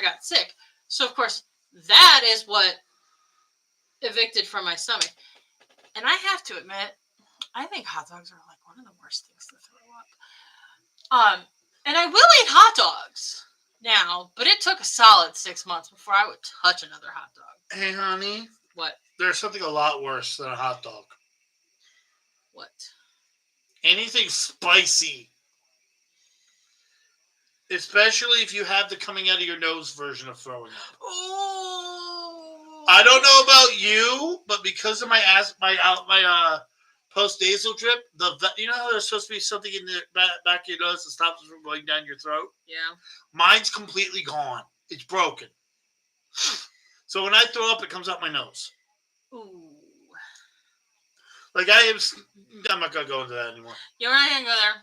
got sick. So of course, that is what evicted from my stomach. And I have to admit, I think hot dogs are like one of the worst things to throw up. And I will eat hot dogs now, but it took a solid 6 months before I would touch another hot dog. Hey, honey. What? There's something a lot worse than a hot dog. What? Anything spicy. Especially if you have the coming out of your nose version of throwing up. Oh. I don't know about you, but because of my post-nasal drip, you know how there's supposed to be something in the back of your nose that stops it from going down your throat? Yeah. Mine's completely gone. It's broken. So when I throw up, it comes out my nose. Ooh. Like I'm not going to go into that anymore. Yeah, we're not going to go there.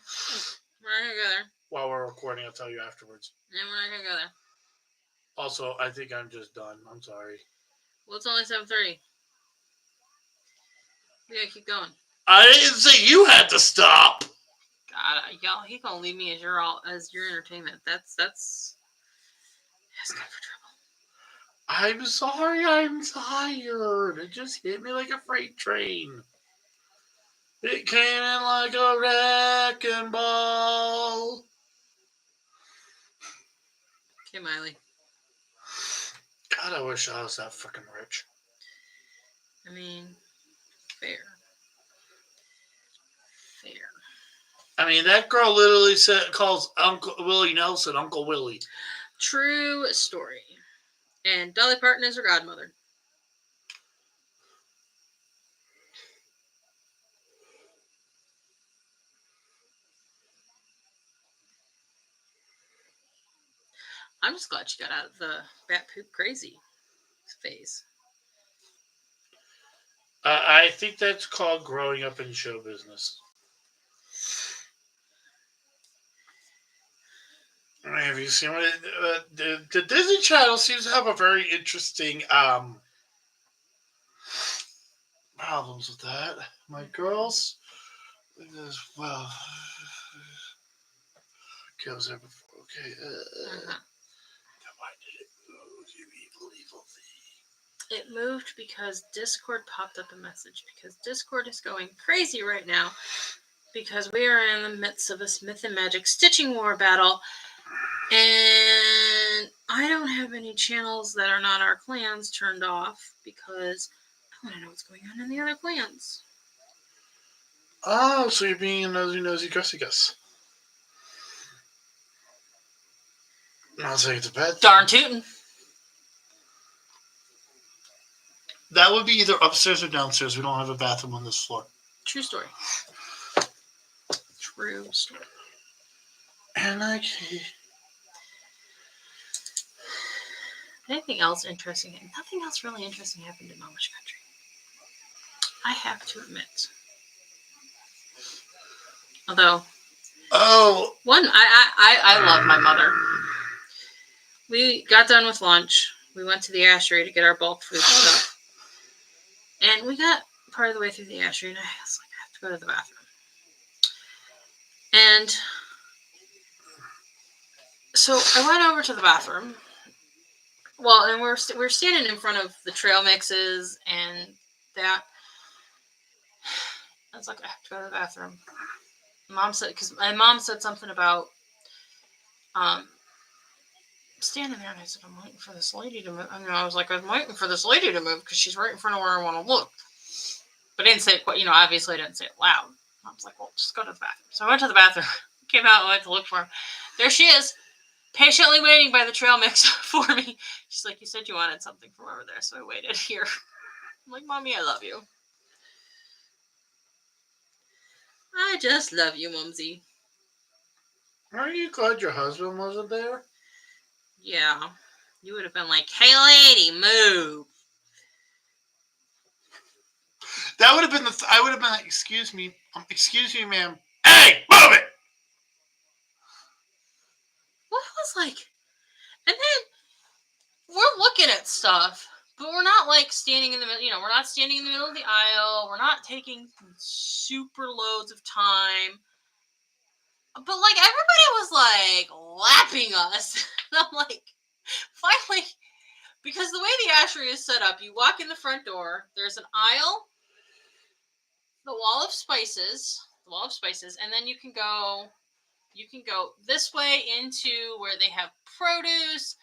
We're not going to go there. While we're recording, I'll tell you afterwards. Yeah, we're not going to go there. Also, I think I'm just done. I'm sorry. Well, it's only 7:30. We gotta keep going. I didn't say you had to stop. God, y'all, he gonna leave me as your entertainment. That's good for trouble. I'm sorry, I'm tired. It just hit me like a freight train. It came in like a wrecking ball. Okay, Miley. God, I wish I was that freaking rich. I mean, fair. I mean, that girl literally calls Uncle Willie Nelson Uncle Willie. True story. And Dolly Parton is her godmother. I'm just glad she got out of the bat poop crazy phase. I think that's called growing up in show business. Have you seen what the Disney Channel seems to have a very interesting problems with that. My girls, well, okay, I was there before. Okay, why did it move? You evil thing. It moved because Discord popped up a message. Because Discord is going crazy right now. Because we are in the midst of this Myth and Magic stitching war battle. And I don't have any channels that are not our clans turned off because I want to know what's going on in the other clans. Oh, so you're being a nosy gussy gus. I'll say it's a bad thing. Darn tootin'. That would be either upstairs or downstairs. We don't have a bathroom on this floor. True story. True story. And anything else interesting? Nothing else really interesting happened in Amish country. I have to admit. Although, I love my mother. We got done with lunch. We went to the ashery to get our bulk food stuff. And we got part of the way through the ashery, and I was like, I have to go to the bathroom. And so I went over to the bathroom. Well, and we're standing in front of the trail mixes and that. I was like, I have to go to the bathroom. Because my mom said something about standing there, and I said, I'm waiting for this lady to move. I mean, I was like, I'm waiting for this lady to move because she's right in front of where I want to look. But I didn't say it quite, obviously I didn't say it loud. I was like, well, just go to the bathroom. So I went to the bathroom, came out, and went to look for her. There she is, patiently waiting by the trail mix for me. She's like, you said you wanted something from over there, so I waited here. I'm like, Mommy, I love you. I just love you, Mumsy. Aren't you glad your husband wasn't there? Yeah. You would have been like, hey, lady, move. That would have been I would have been like, excuse me, ma'am. Hey, move it! What was like? And then we're looking at stuff, but we're not like standing in the middle. We're not standing in the middle of the aisle. We're not taking super loads of time. But like everybody was like lapping us. And I'm like, finally, because the way the ashery is set up, you walk in the front door. There's an aisle, the wall of spices, and then you can go this way into where they have produce,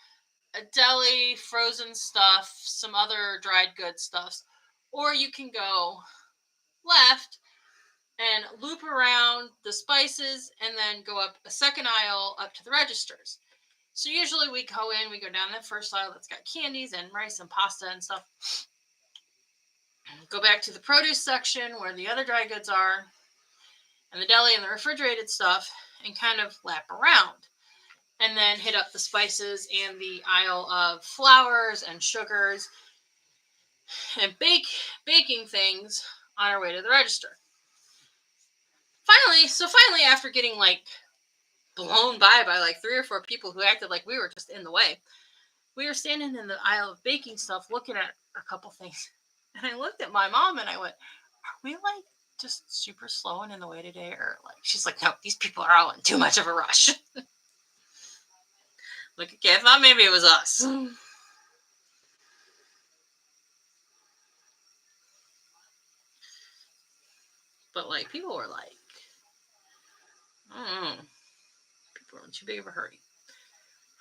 a deli, frozen stuff, some other dried goods stuff, or you can go left and loop around the spices and then go up a second aisle up to the registers. So usually we go down that first aisle that's got candies and rice and pasta and stuff. Go back to the produce section where the other dry goods are, and the deli and the refrigerated stuff, and kind of lap around. And then hit up the spices and the aisle of flours and sugars and baking things on our way to the register. Finally, after getting like blown by like 3 or 4 people who acted like we were just in the way, we were standing in the aisle of baking stuff looking at a couple things. And I looked at my mom and I went, are we like just super slow and in the way today? Or like, she's like, no, these people are all in too much of a rush. Like, okay, I thought maybe it was us. But like, people were like, I don't know. People were in too big of a hurry.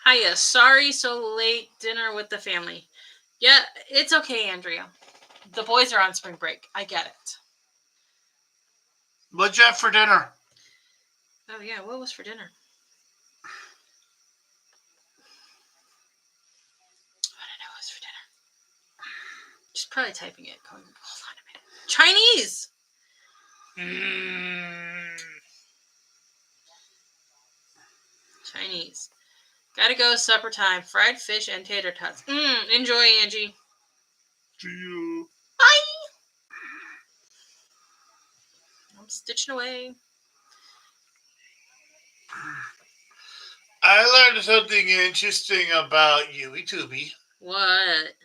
Hiya, sorry so late dinner with the family. Yeah, it's okay, Andrea. The boys are on spring break. I get it. What'd you have for dinner? Oh yeah, what was for dinner? What did I know was for dinner? She's probably typing it. Hold on a minute. Chinese. Chinese. Gotta go. Supper time. Fried fish and tater tots. Enjoy, Angie. See you. Bye. I'm stitching away. I learned something interesting about YouTubey. What?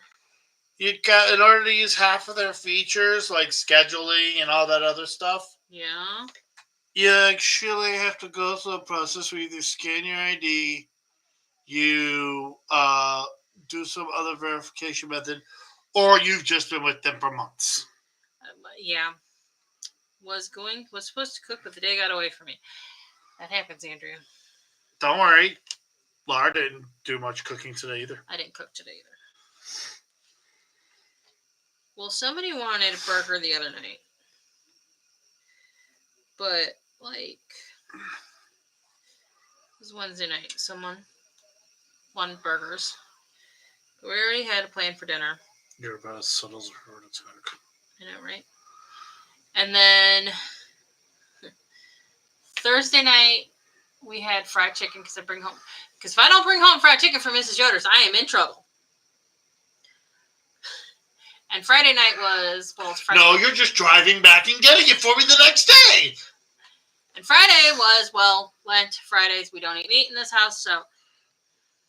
In order to use half of their features, like scheduling and all that other stuff, Yeah. you actually have to go through a process where you either scan your ID, you do some other verification method, or you've just been with them for months. Yeah. Was supposed to cook, but the day got away from me. That happens, Andrea. Don't worry. Laura didn't do much cooking today either. I didn't cook today either. Well, somebody wanted a burger the other night. But, like, it was Wednesday night. Someone wanted burgers. But we already had a plan for dinner. You're about as subtle as a heart attack. I know, right? And then Thursday night, we had fried chicken because if I don't bring home fried chicken from Mrs. Yoder's, I am in trouble. And Friday night was, well, it's Friday. No, you're just driving back and getting it for me the next day. And Friday was, well, Lent. Fridays, we don't eat meat in this house, so.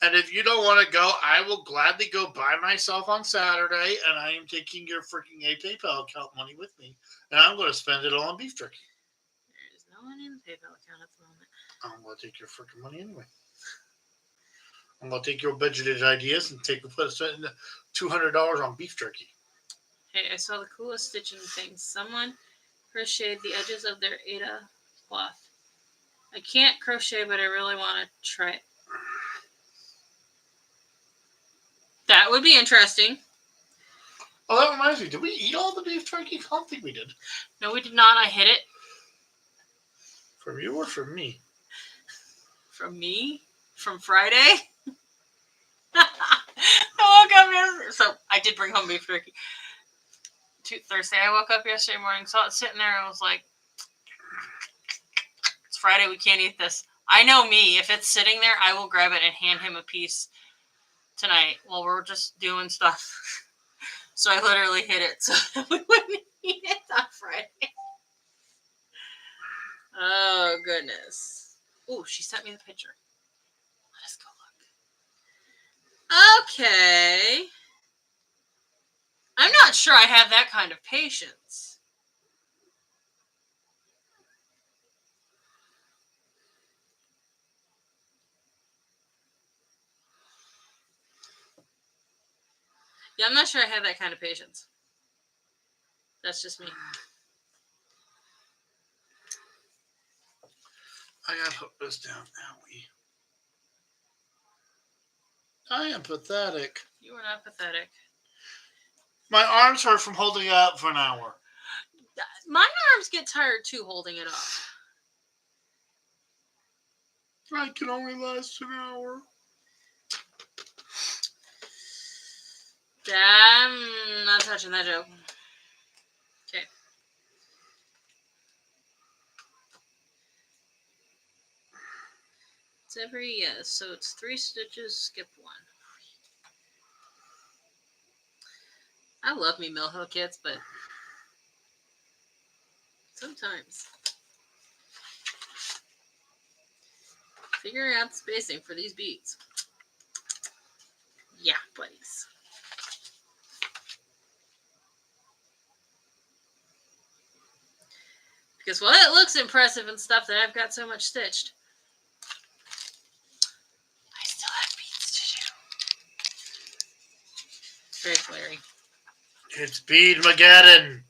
And if you don't want to go, I will gladly go by myself on Saturday, and I am taking your freaking PayPal account money with me, and I'm going to spend it all on beef jerky. There is no one in the PayPal account at the moment. I'm going to take your freaking money anyway. I'm going to take your budgeted ideas and put $200 on beef jerky. Hey, I saw the coolest stitching thing. Someone crocheted the edges of their Ada cloth. I can't crochet, but I really want to try it. That would be interesting. Oh, that reminds me. Did we eat all the beef jerky? I don't think we did. No, we did not. I hid it. From you or from me? From me? From Friday? I woke up yesterday. So I did bring home beef jerky. Thursday, I woke up yesterday morning, saw it sitting there, and I was like, it's Friday, we can't eat this. I know me. If it's sitting there, I will grab it and hand him a piece tonight while we're just doing stuff. So I literally hid it so that we wouldn't eat it on Friday. Oh, goodness. Oh, she sent me the picture. Let us go look. Okay. I'm not sure I have that kind of patience. Yeah, I'm not sure I have that kind of patience. That's just me. I gotta put this down now. I am pathetic. You are not pathetic. My arms hurt from holding it up for an hour. My arms get tired too holding it up. I can only last an hour. I'm not touching that joke. Okay. It's every, yes, so it's 3 stitches, skip 1. I love me mill hill kits, but sometimes figuring out the spacing for these beads. Yeah, buddies. Because while it looks impressive and stuff that I've got so much stitched, I still have beads to do. Very flary. It's Bead Mageddon.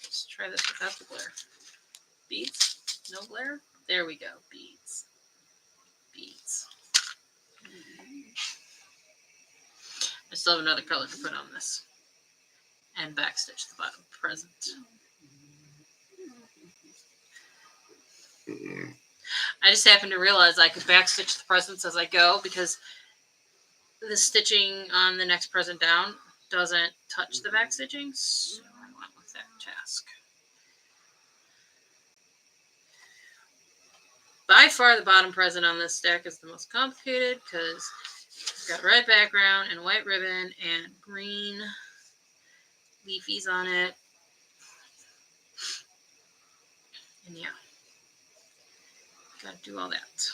Let's try this without the glare. Beads? No glare? There we go. Beads. Beads. I still have another color to put on this. And backstitch the bottom present. I just happened to realize I could backstitch the presents as I go because the stitching on the next present down doesn't touch the backstitching, so I went with that task. By far the bottom present on this stack is the most complicated because it's got red background and white ribbon and green leafies on it. And yeah, gotta do all that.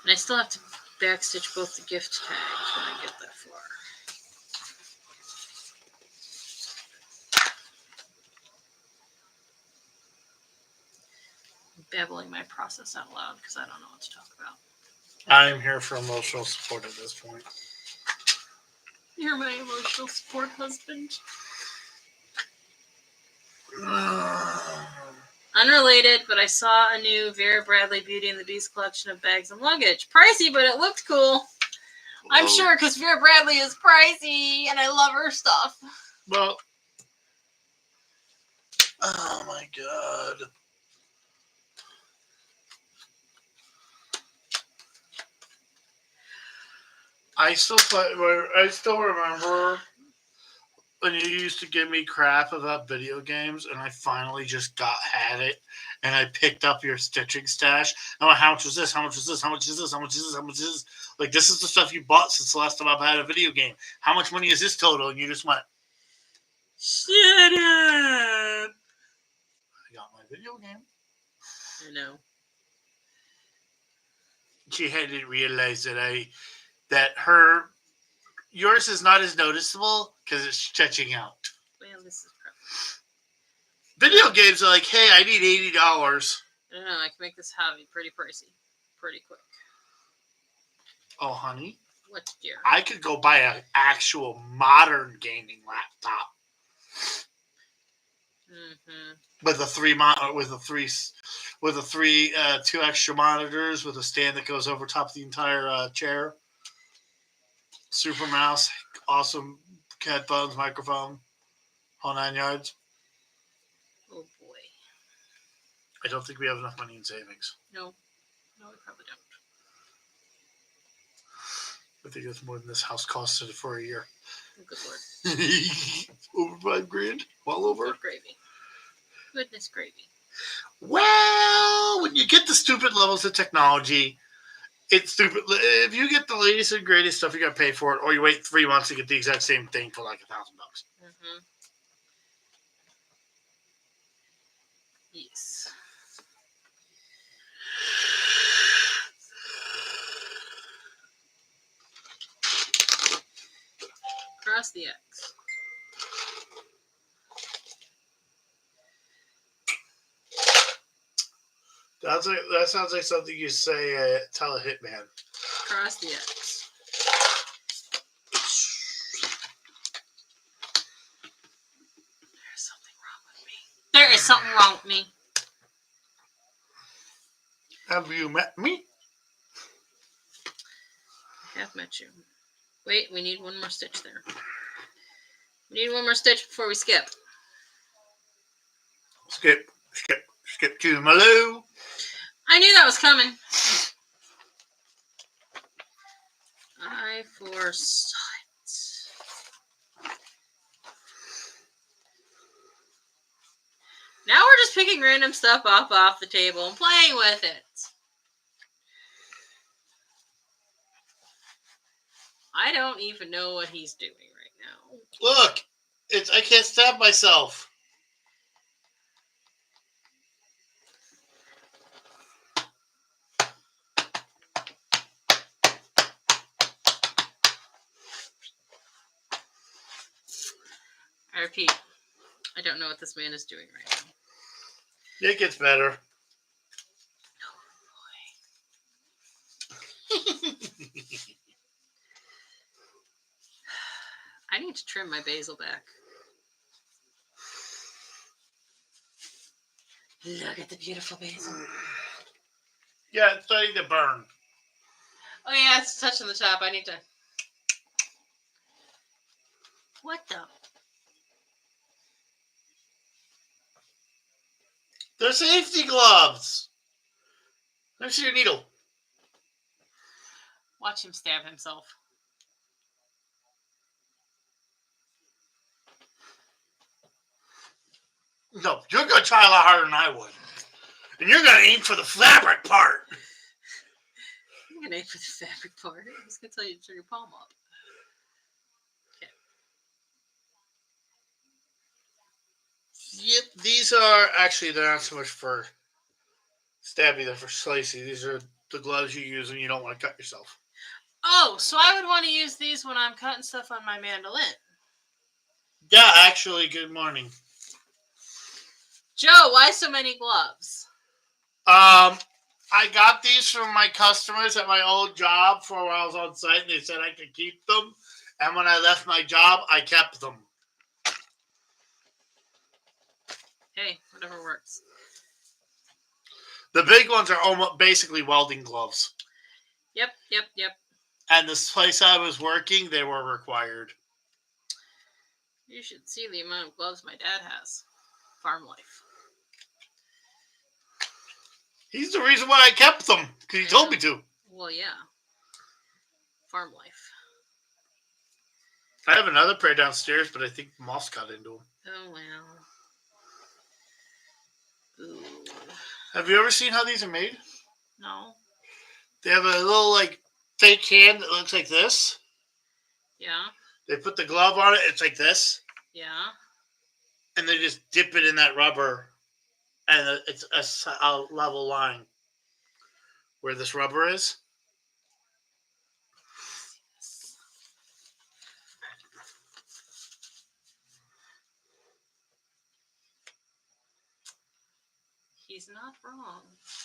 And I still have to backstitch both the gift tags when I get that far. I'm babbling my process out loud because I don't know what to talk about. I'm here for emotional support at this point. You're my emotional support husband. Unrelated, but I saw a new Vera Bradley Beauty and the Beast collection of bags and luggage. Pricey, but it looked cool. I'm sure because Vera Bradley is pricey and I love her stuff. Well, oh my god. I still remember when you used to give me crap about video games, and I finally just had it, and I picked up your stitching stash. I'm like, how much was this? How much was this? How much is this? How much is this? How much is this? Like, this is the stuff you bought since the last time I've had a video game. How much money is this total? And you just went, shut up. I got my video game. I know. She hadn't realized that yours is not as noticeable because it's stretching out. Well, this is probably... Video games are like, hey, I need $80. I don't know. I can make this hobby pretty pricey, pretty quick. Oh, honey. What, dear? I could go buy an actual modern gaming laptop. Mm-hmm. With two extra monitors, with a stand that goes over top of the entire chair. Super mouse, awesome headphones, microphone, whole 9 yards. Oh boy. I don't think we have enough money in savings. No, we probably don't. I think that's more than this house costed for a year. Oh, good Lord. Over $5,000, well over. Good gravy. Goodness gravy. Well, when you get the stupid levels of technology, it's stupid. If you get the latest and greatest stuff, you got to pay for it, or you wait 3 months to get the exact same thing for like $1,000. Mm-hmm. Yes. Cross the X. That sounds like something you say tell a hitman. Cross the X. There's something wrong with me. There is something wrong with me. Have you met me? I have met you. Wait, we need one more stitch there. We need one more stitch before we skip. Skip to Maloo. I knew that was coming. I foresaw it. Now we're just picking random stuff off the table and playing with it. I don't even know what he's doing right now. Look, I can't stab myself. I repeat, I don't know what this man is doing right now. It gets better. I need to trim my basil back. Look at the beautiful basil. Yeah, it's starting to burn. Oh yeah, it's touching the top. I need to. What the? They're safety gloves. Let me see your needle. Watch him stab himself. No, you're going to try a lot harder than I would. And you're going to aim for the fabric part. I'm going to aim for the fabric part. I was going to tell you to turn your palm up. Okay. Yep, these are actually, they're not so much for stabby, they're for slicey. These are the gloves you use when you don't want to cut yourself. Oh, so I would want to use these when I'm cutting stuff on my mandolin. Yeah, actually, good morning. Joe, why so many gloves? I got these from my customers at my old job for while I was on site, and they said I could keep them. And when I left my job, I kept them. Hey, whatever works. The big ones are almost basically welding gloves. Yep. And this place I was working, they were required. You should see the amount of gloves my dad has. Farm life. He's the reason why I kept them, because he told me to. Well, yeah. Farm life. I have another pair downstairs, but I think moths got into them. Oh, well. Ooh. Have you ever seen how these are made? No. They have a little, fake hand that looks like this. Yeah. They put the glove on it, it's like this. Yeah. And they just dip it in that rubber. And it's a level line where this rubber is. He's not wrong.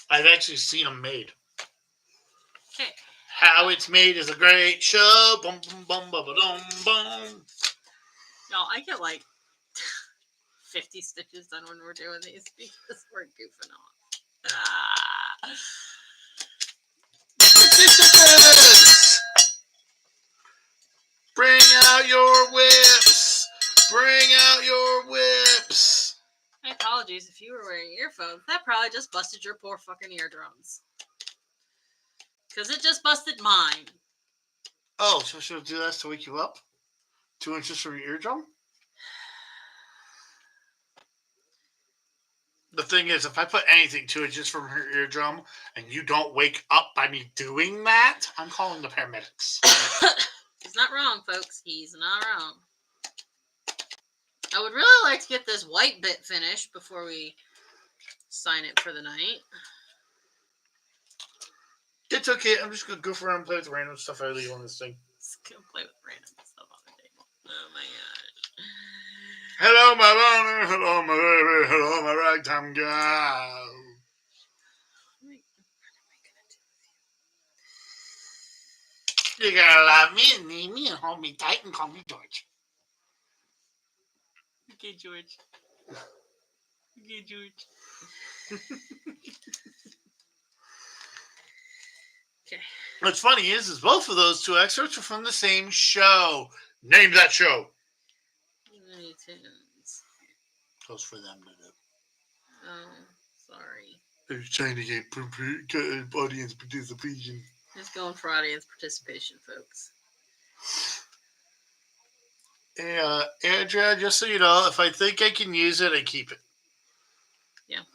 I've actually seen them made. Okay. How it's made is a great show. Bum, bum, bum, bum, bum, bum. No, I get 50 stitches done when we're doing these because we're goofing off. Participants! Bring out your whips! Bring out your whips! My apologies if you were wearing earphones. That probably just busted your poor fucking eardrums. Because it just busted mine. Oh, so she'll do that to wake you up? 2 inches from your eardrum? The thing is, if I put anything 2 inches from her eardrum and you don't wake up by me doing that, I'm calling the paramedics. He's not wrong, folks. He's not wrong. I would really like to get this white bit finished before we sign it for the night. It's okay. I'm just going to goof around and play with random stuff I leave on this thing. Just gonna play with random stuff on the table. Oh my god. Hello, my lover. Hello, my baby. Hello, my ragtime gal. What am I gonna do? You gotta love me and need me and hold me tight and call me George. Okay, George. Okay, George. Okay. What's funny is both of those two excerpts are from the same show. Name that show. Looney Tunes. Goes for them to do. Oh, sorry. They're trying to get audience participation. Just going for audience participation, folks. Hey, Andrea, just so you know, if I think I can use it, I keep it. Yeah.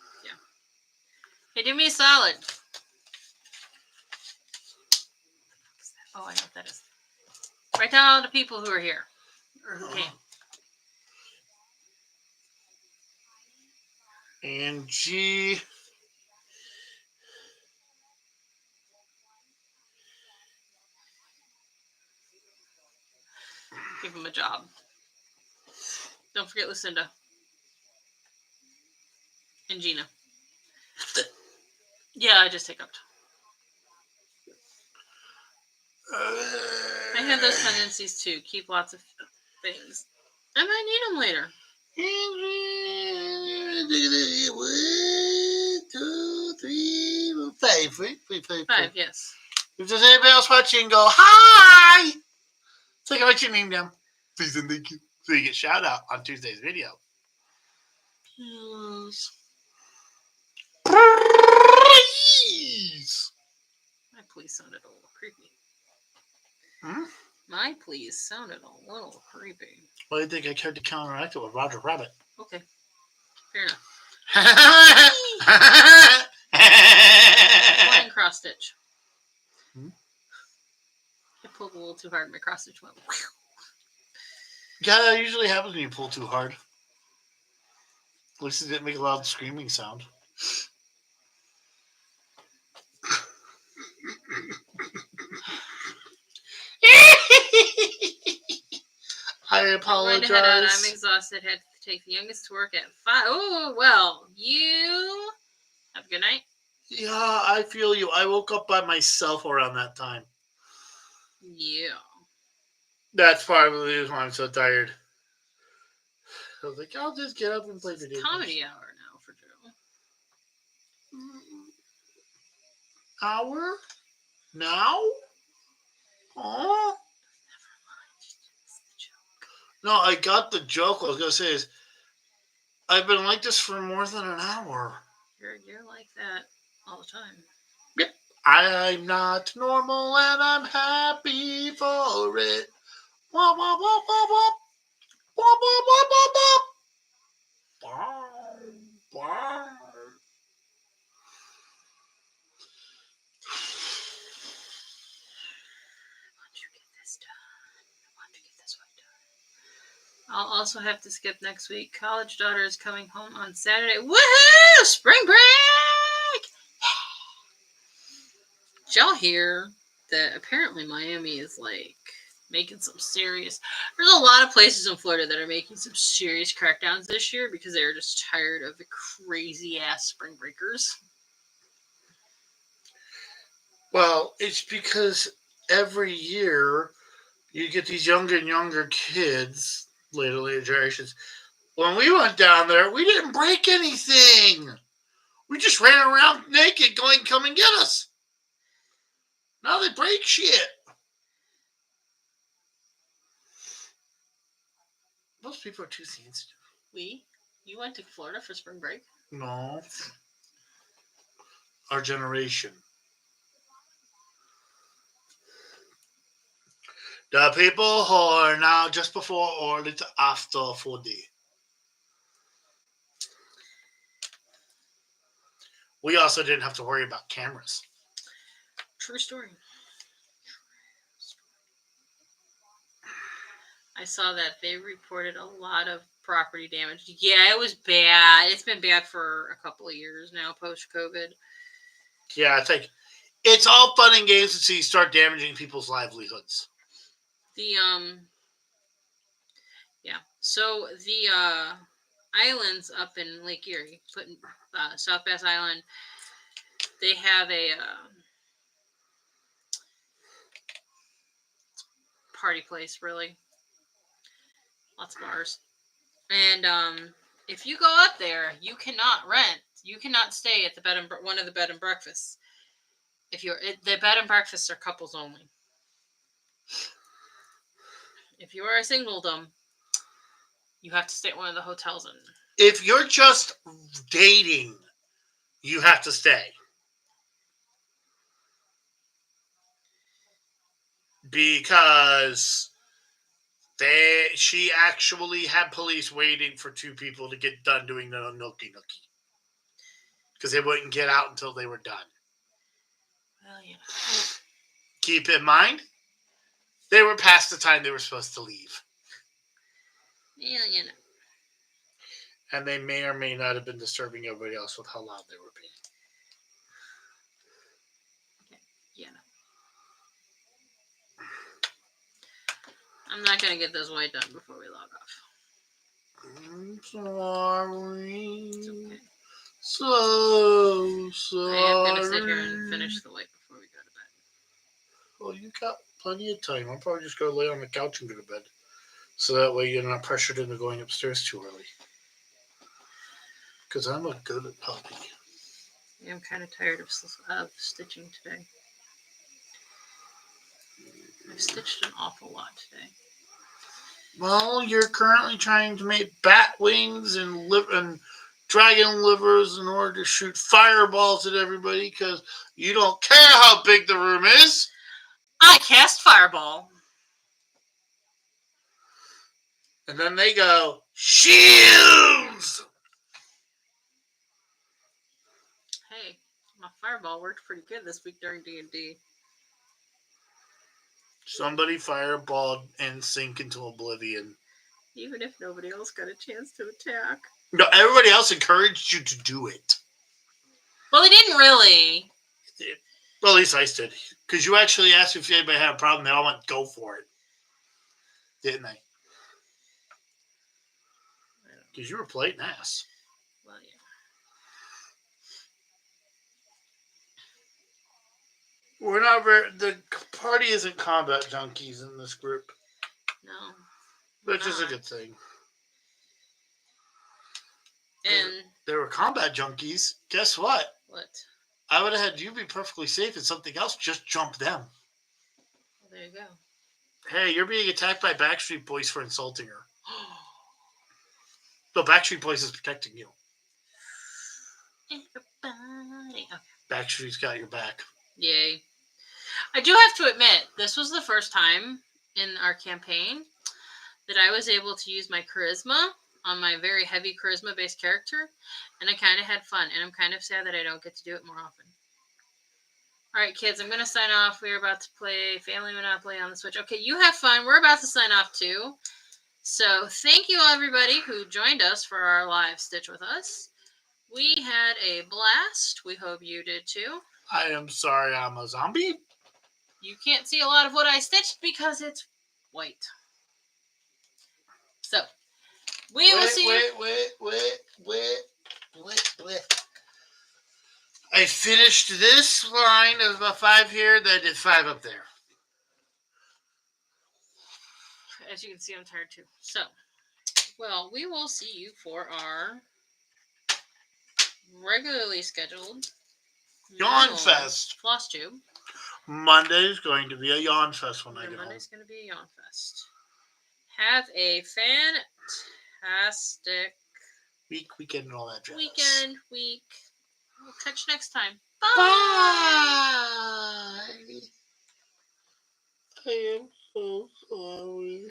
Hey, do me a solid. Oh, I know what that is. Write down all the people who are here. Or who came. Angie. Give them a job. Don't forget Lucinda. And Gina. Yeah, I just hiccuped. I have those tendencies too. Keep lots of things. I might need them later. 1, 2, 3, 4, 5. 5, yes. If there's anybody else watching, go, hi! So I can write your name down. Please and thank you. So you get shout out on Tuesday's video. Yes. Please. My please sounded a little creepy. Hmm? My please sounded a little creepy. Well, I think I tried to counteract it with Roger Rabbit. Okay. Fair enough. Playing cross stitch. Hmm? I pulled a little too hard. My cross stitch went. Yeah, that usually happens when you pull too hard. At least it didn't make a loud screaming sound. I apologize. I'm going to head out. I'm exhausted. Had to take the youngest to work at 5. Oh, well. You have a good night. Yeah, I feel you. I woke up by myself around that time. Yeah. That's probably the reason why I'm so tired. I was like, I'll just get up and play video games. Comedy hour now for Joe. Hour? Now? Oh? Never mind. It's the joke. No, I got the joke. What I was going to say is, I've been like this for more than an hour. You're like that all the time. Yep. I'm not normal and I'm happy for it. Wop, wop, wop, wop, wop. Wop, wop, wop, wop, wop. Wow, wow. Want you get this done. I want to get this one done. I'll also have to skip next week. College daughter is coming home on Saturday. Woohoo! Spring break! Did y'all hear that apparently Miami is like making some serious... There's a lot of places in Florida that are making some serious crackdowns this year because they're just tired of the crazy ass spring breakers. Well, it's because every year you get these younger and younger kids, later generations. When we went down there, we didn't break anything. We just ran around naked going, come and get us. Now they break shit. Most people are too sensitive. You went to Florida for spring break? No. Our generation. The people who are now just before or little after 40. We also didn't have to worry about cameras. True story. I saw that they reported a lot of property damage. Yeah, it was bad. It's been bad for a couple of years now, post-COVID. Yeah, it's like, it's all fun and games until you start damaging people's livelihoods. So the islands up in Lake Erie, South Bass Island, they have a party place, really. Lots of bars. And if you go up there, you cannot rent. You cannot stay at one of the bed and breakfasts. The bed and breakfasts are couples only. If you are a singledom, you have to stay at one of the hotels. If you're just dating, you have to stay. Because she actually had police waiting for two people to get done doing the nookie. Because they wouldn't get out until they were done. Well, you know. Keep in mind, they were past the time they were supposed to leave. Yeah, you know. And they may or may not have been disturbing everybody else with how loud they were being. Okay, yeah. I'm not going to get this white done before we log off. sorry. It's okay. So sorry. I am going to sit here and finish the light before we go to bed. Well, you got plenty of time. I'll probably just go lay on the couch and go to bed. So that way you're not pressured into going upstairs too early. Because I'm a good puppy. Yeah, I'm kind of tired of stitching today. I've stitched an awful lot today. Well, you're currently trying to make bat wings and dragon livers in order to shoot fireballs at everybody because you don't care how big the room is. I cast Fireball. And then they go, shields! Hey, my Fireball worked pretty good this week during D&D. Somebody fireballed and sink into oblivion. Even if nobody else got a chance to attack. No, everybody else encouraged you to do it. Well, they didn't really. Well, at least I did. Because you actually asked if anybody had a problem. They all went, go for it. Didn't they? Because you were playing ass. Well, yeah. We're not very... The party isn't combat junkies in this group. No. Which is a good thing. And... They were combat junkies. Guess what? What? I would have had you be perfectly safe and something else just jump them. Well, there you go. Hey, you're being attacked by Backstreet Boys for insulting her. No, Backstreet Boys is protecting you. Everybody. Okay. Backstreet's got your back. Yay. I do have to admit, this was the first time in our campaign that I was able to use my charisma on my very heavy charisma-based character, and I kind of had fun, and I'm kind of sad that I don't get to do it more often. All right, kids, I'm going to sign off. We're about to play Family Monopoly on the Switch. Okay, you have fun. We're about to sign off, too. So thank you, everybody who joined us for our live Stitch with us. We had a blast. We hope you did, too. I am sorry I'm a zombie. You can't see a lot of what I stitched because it's white. So, we will see you. Wait. I finished this line of a 5 here, then I did 5 up there. As you can see, I'm tired too. So, well, we will see you for our regularly scheduled Yawn Fest. Floss Tube. Monday's going to be a Yawn Fest when I get home. Monday's going to be a Yawn Fest. Have a fantastic weekend and all that jazz. week. We'll catch you next time. Bye. I am so sorry.